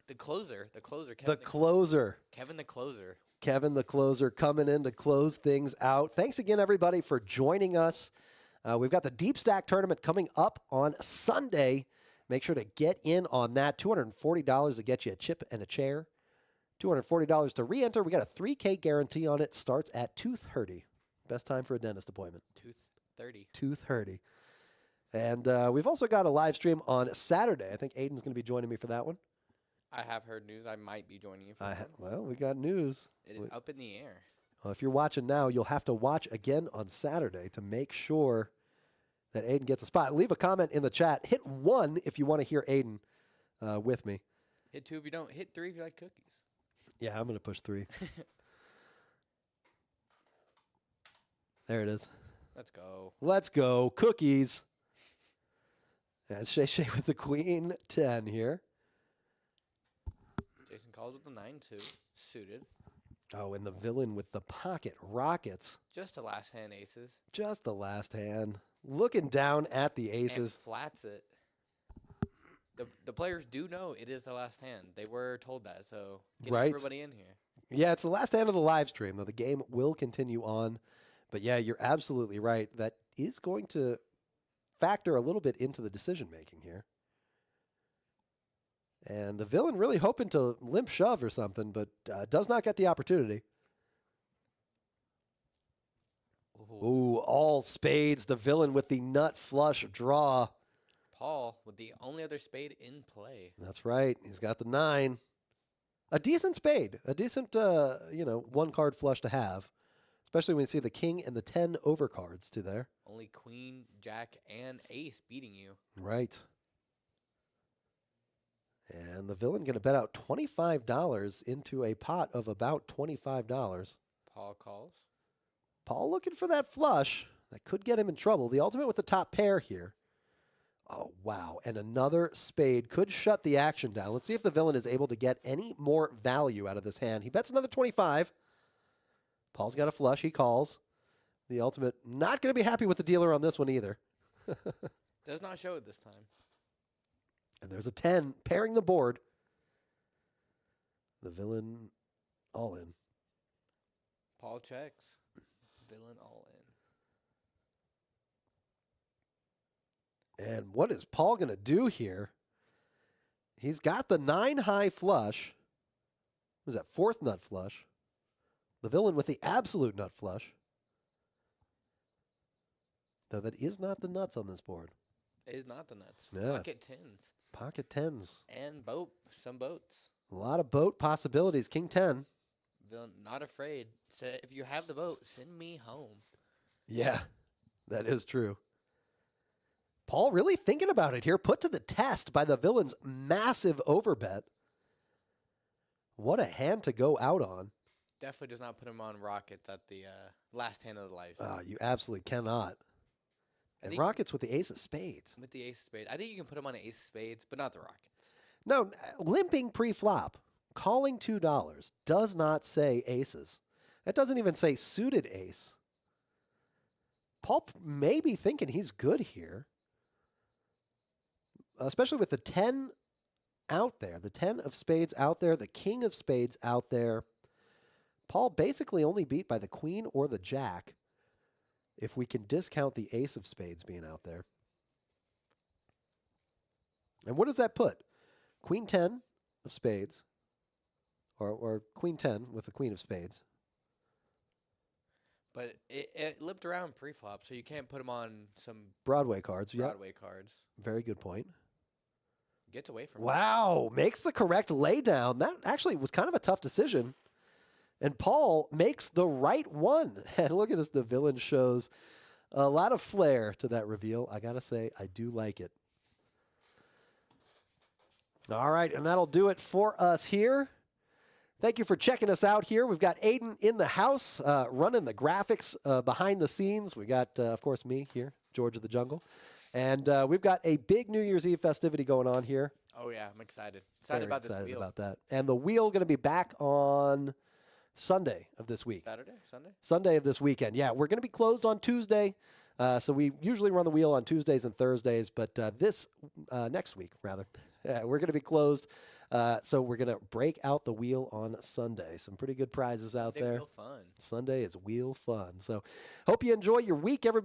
Speaker 3: the closer. Kevin
Speaker 1: The closer.
Speaker 3: Kevin the closer.
Speaker 1: Kevin the closer coming in to close things out. Thanks again, everybody, for joining us. We've got the Deep Stack tournament coming up on Sunday. Make sure to get in on that. $240 to get you a chip and a chair. $240 to re-enter. We got a $3K guarantee on it. Starts at 2:30. Best time for a dentist appointment.
Speaker 3: 2:30.
Speaker 1: 2:30. And we've also got a live stream on Saturday. I think Aiden's going to be joining me for that one.
Speaker 3: I have heard news. I might be joining you for that.
Speaker 1: Well, we got news.
Speaker 3: It is up in the air.
Speaker 1: Well, if you're watching now, you'll have to watch again on Saturday to make sure that Aiden gets a spot. Leave a comment in the chat. Hit 1 if you want to hear Aiden with me.
Speaker 3: Hit 2 if you don't. Hit 3 if you like cookies.
Speaker 1: Yeah, I'm going to push 3. There it is.
Speaker 3: Let's go.
Speaker 1: Let's go. Cookies. And Shay Shay with the queen 10 here.
Speaker 3: Jason calls with the 9-2. Suited.
Speaker 1: Oh, and the villain with the pocket rockets.
Speaker 3: Just the last hand aces.
Speaker 1: Just the last hand. Looking down at the
Speaker 3: And
Speaker 1: aces.
Speaker 3: flats it. The players do know it is the last hand. They were told that, so get
Speaker 1: Right.
Speaker 3: everybody in here.
Speaker 1: Yeah, it's the last hand of the live stream, though the game will continue on. But yeah, you're absolutely right. That is going to factor a little bit into the decision making here. And the villain really hoping to limp shove or something, but does not get the opportunity. Ooh, all spades. The villain with the nut flush draw.
Speaker 3: Paul with the only other spade in play.
Speaker 1: That's right. He's got the 9. A decent spade. A decent, 1-card flush to have. Especially when you see the king and the 10 overcards to there.
Speaker 3: Only queen, jack, and ace beating you.
Speaker 1: Right. And the villain going to bet out $25 into a pot of about $25.
Speaker 3: Paul calls.
Speaker 1: Paul looking for that flush. That could get him in trouble. The ultimate with the top pair here. Oh, wow. And another spade could shut the action down. Let's see if the villain is able to get any more value out of this hand. He bets another 25. Paul's got a flush. He calls. The ultimate not going to be happy with the dealer on this one either.
Speaker 3: Does not show it this time.
Speaker 1: And there's a 10 pairing the board. The villain all in.
Speaker 3: Paul checks. Villain all in.
Speaker 1: And what is Paul going to do here? He's got the 9 high flush. What is that, 4th nut flush? The villain with the absolute nut flush. Though that is not the nuts on this board.
Speaker 3: It is not the nuts.
Speaker 1: Yeah.
Speaker 3: Pocket 10s.
Speaker 1: Pocket 10s.
Speaker 3: And some boats.
Speaker 1: A lot of boat possibilities. King 10.
Speaker 3: Villain not afraid. Say, if you have the boat, send me home.
Speaker 1: Yeah, that is true. Paul really thinking about it here. Put to the test by the villain's massive overbet. What a hand to go out on.
Speaker 3: Definitely does not put him on Rockets at the last hand of the life.
Speaker 1: You absolutely cannot. And
Speaker 3: think-
Speaker 1: Rockets with the ace of spades.
Speaker 3: With the ace of spades. I think you can put him on an ace of spades, but not the Rockets.
Speaker 1: No, limping pre-flop, calling $2 does not say aces. That doesn't even say suited ace. Paul may be thinking he's good here, especially with the 10 out there, the 10 of spades out there, the king of spades out there. Paul basically only beat by the queen or the jack if we can discount the ace of spades being out there. And what does that put? Queen 10 of spades, or queen 10 with the queen of spades.
Speaker 3: But it lipped around pre-flop, so you can't put him on some
Speaker 1: Broadway cards. Yep.
Speaker 3: Broadway cards.
Speaker 1: Very good point.
Speaker 3: Gets away from it.
Speaker 1: Wow, makes the correct laydown. That actually was kind of a tough decision. And Paul makes the right one. And look at this, the villain shows a lot of flair to that reveal. I got to say, I do like it. All right, and that'll do it for us here. Thank you for checking us out here. We've got Aiden in the house running the graphics behind the scenes. We got, of course, me here, George of the Jungle. And we've got a big New Year's Eve festivity going on here.
Speaker 3: Oh, yeah, I'm excited.
Speaker 1: Very
Speaker 3: About this
Speaker 1: excited
Speaker 3: wheel.
Speaker 1: about that. And the wheel going to be back on Sunday of this week.
Speaker 3: Saturday? Sunday?
Speaker 1: Sunday of this weekend. Yeah, we're going to be closed on Tuesday. So we usually run the wheel on Tuesdays and Thursdays, but next week, rather, we're going to be closed. So we're going to break out the wheel on Sunday. Some pretty good prizes out there.
Speaker 3: Wheel fun.
Speaker 1: Sunday is wheel fun. So hope you enjoy your week, everybody.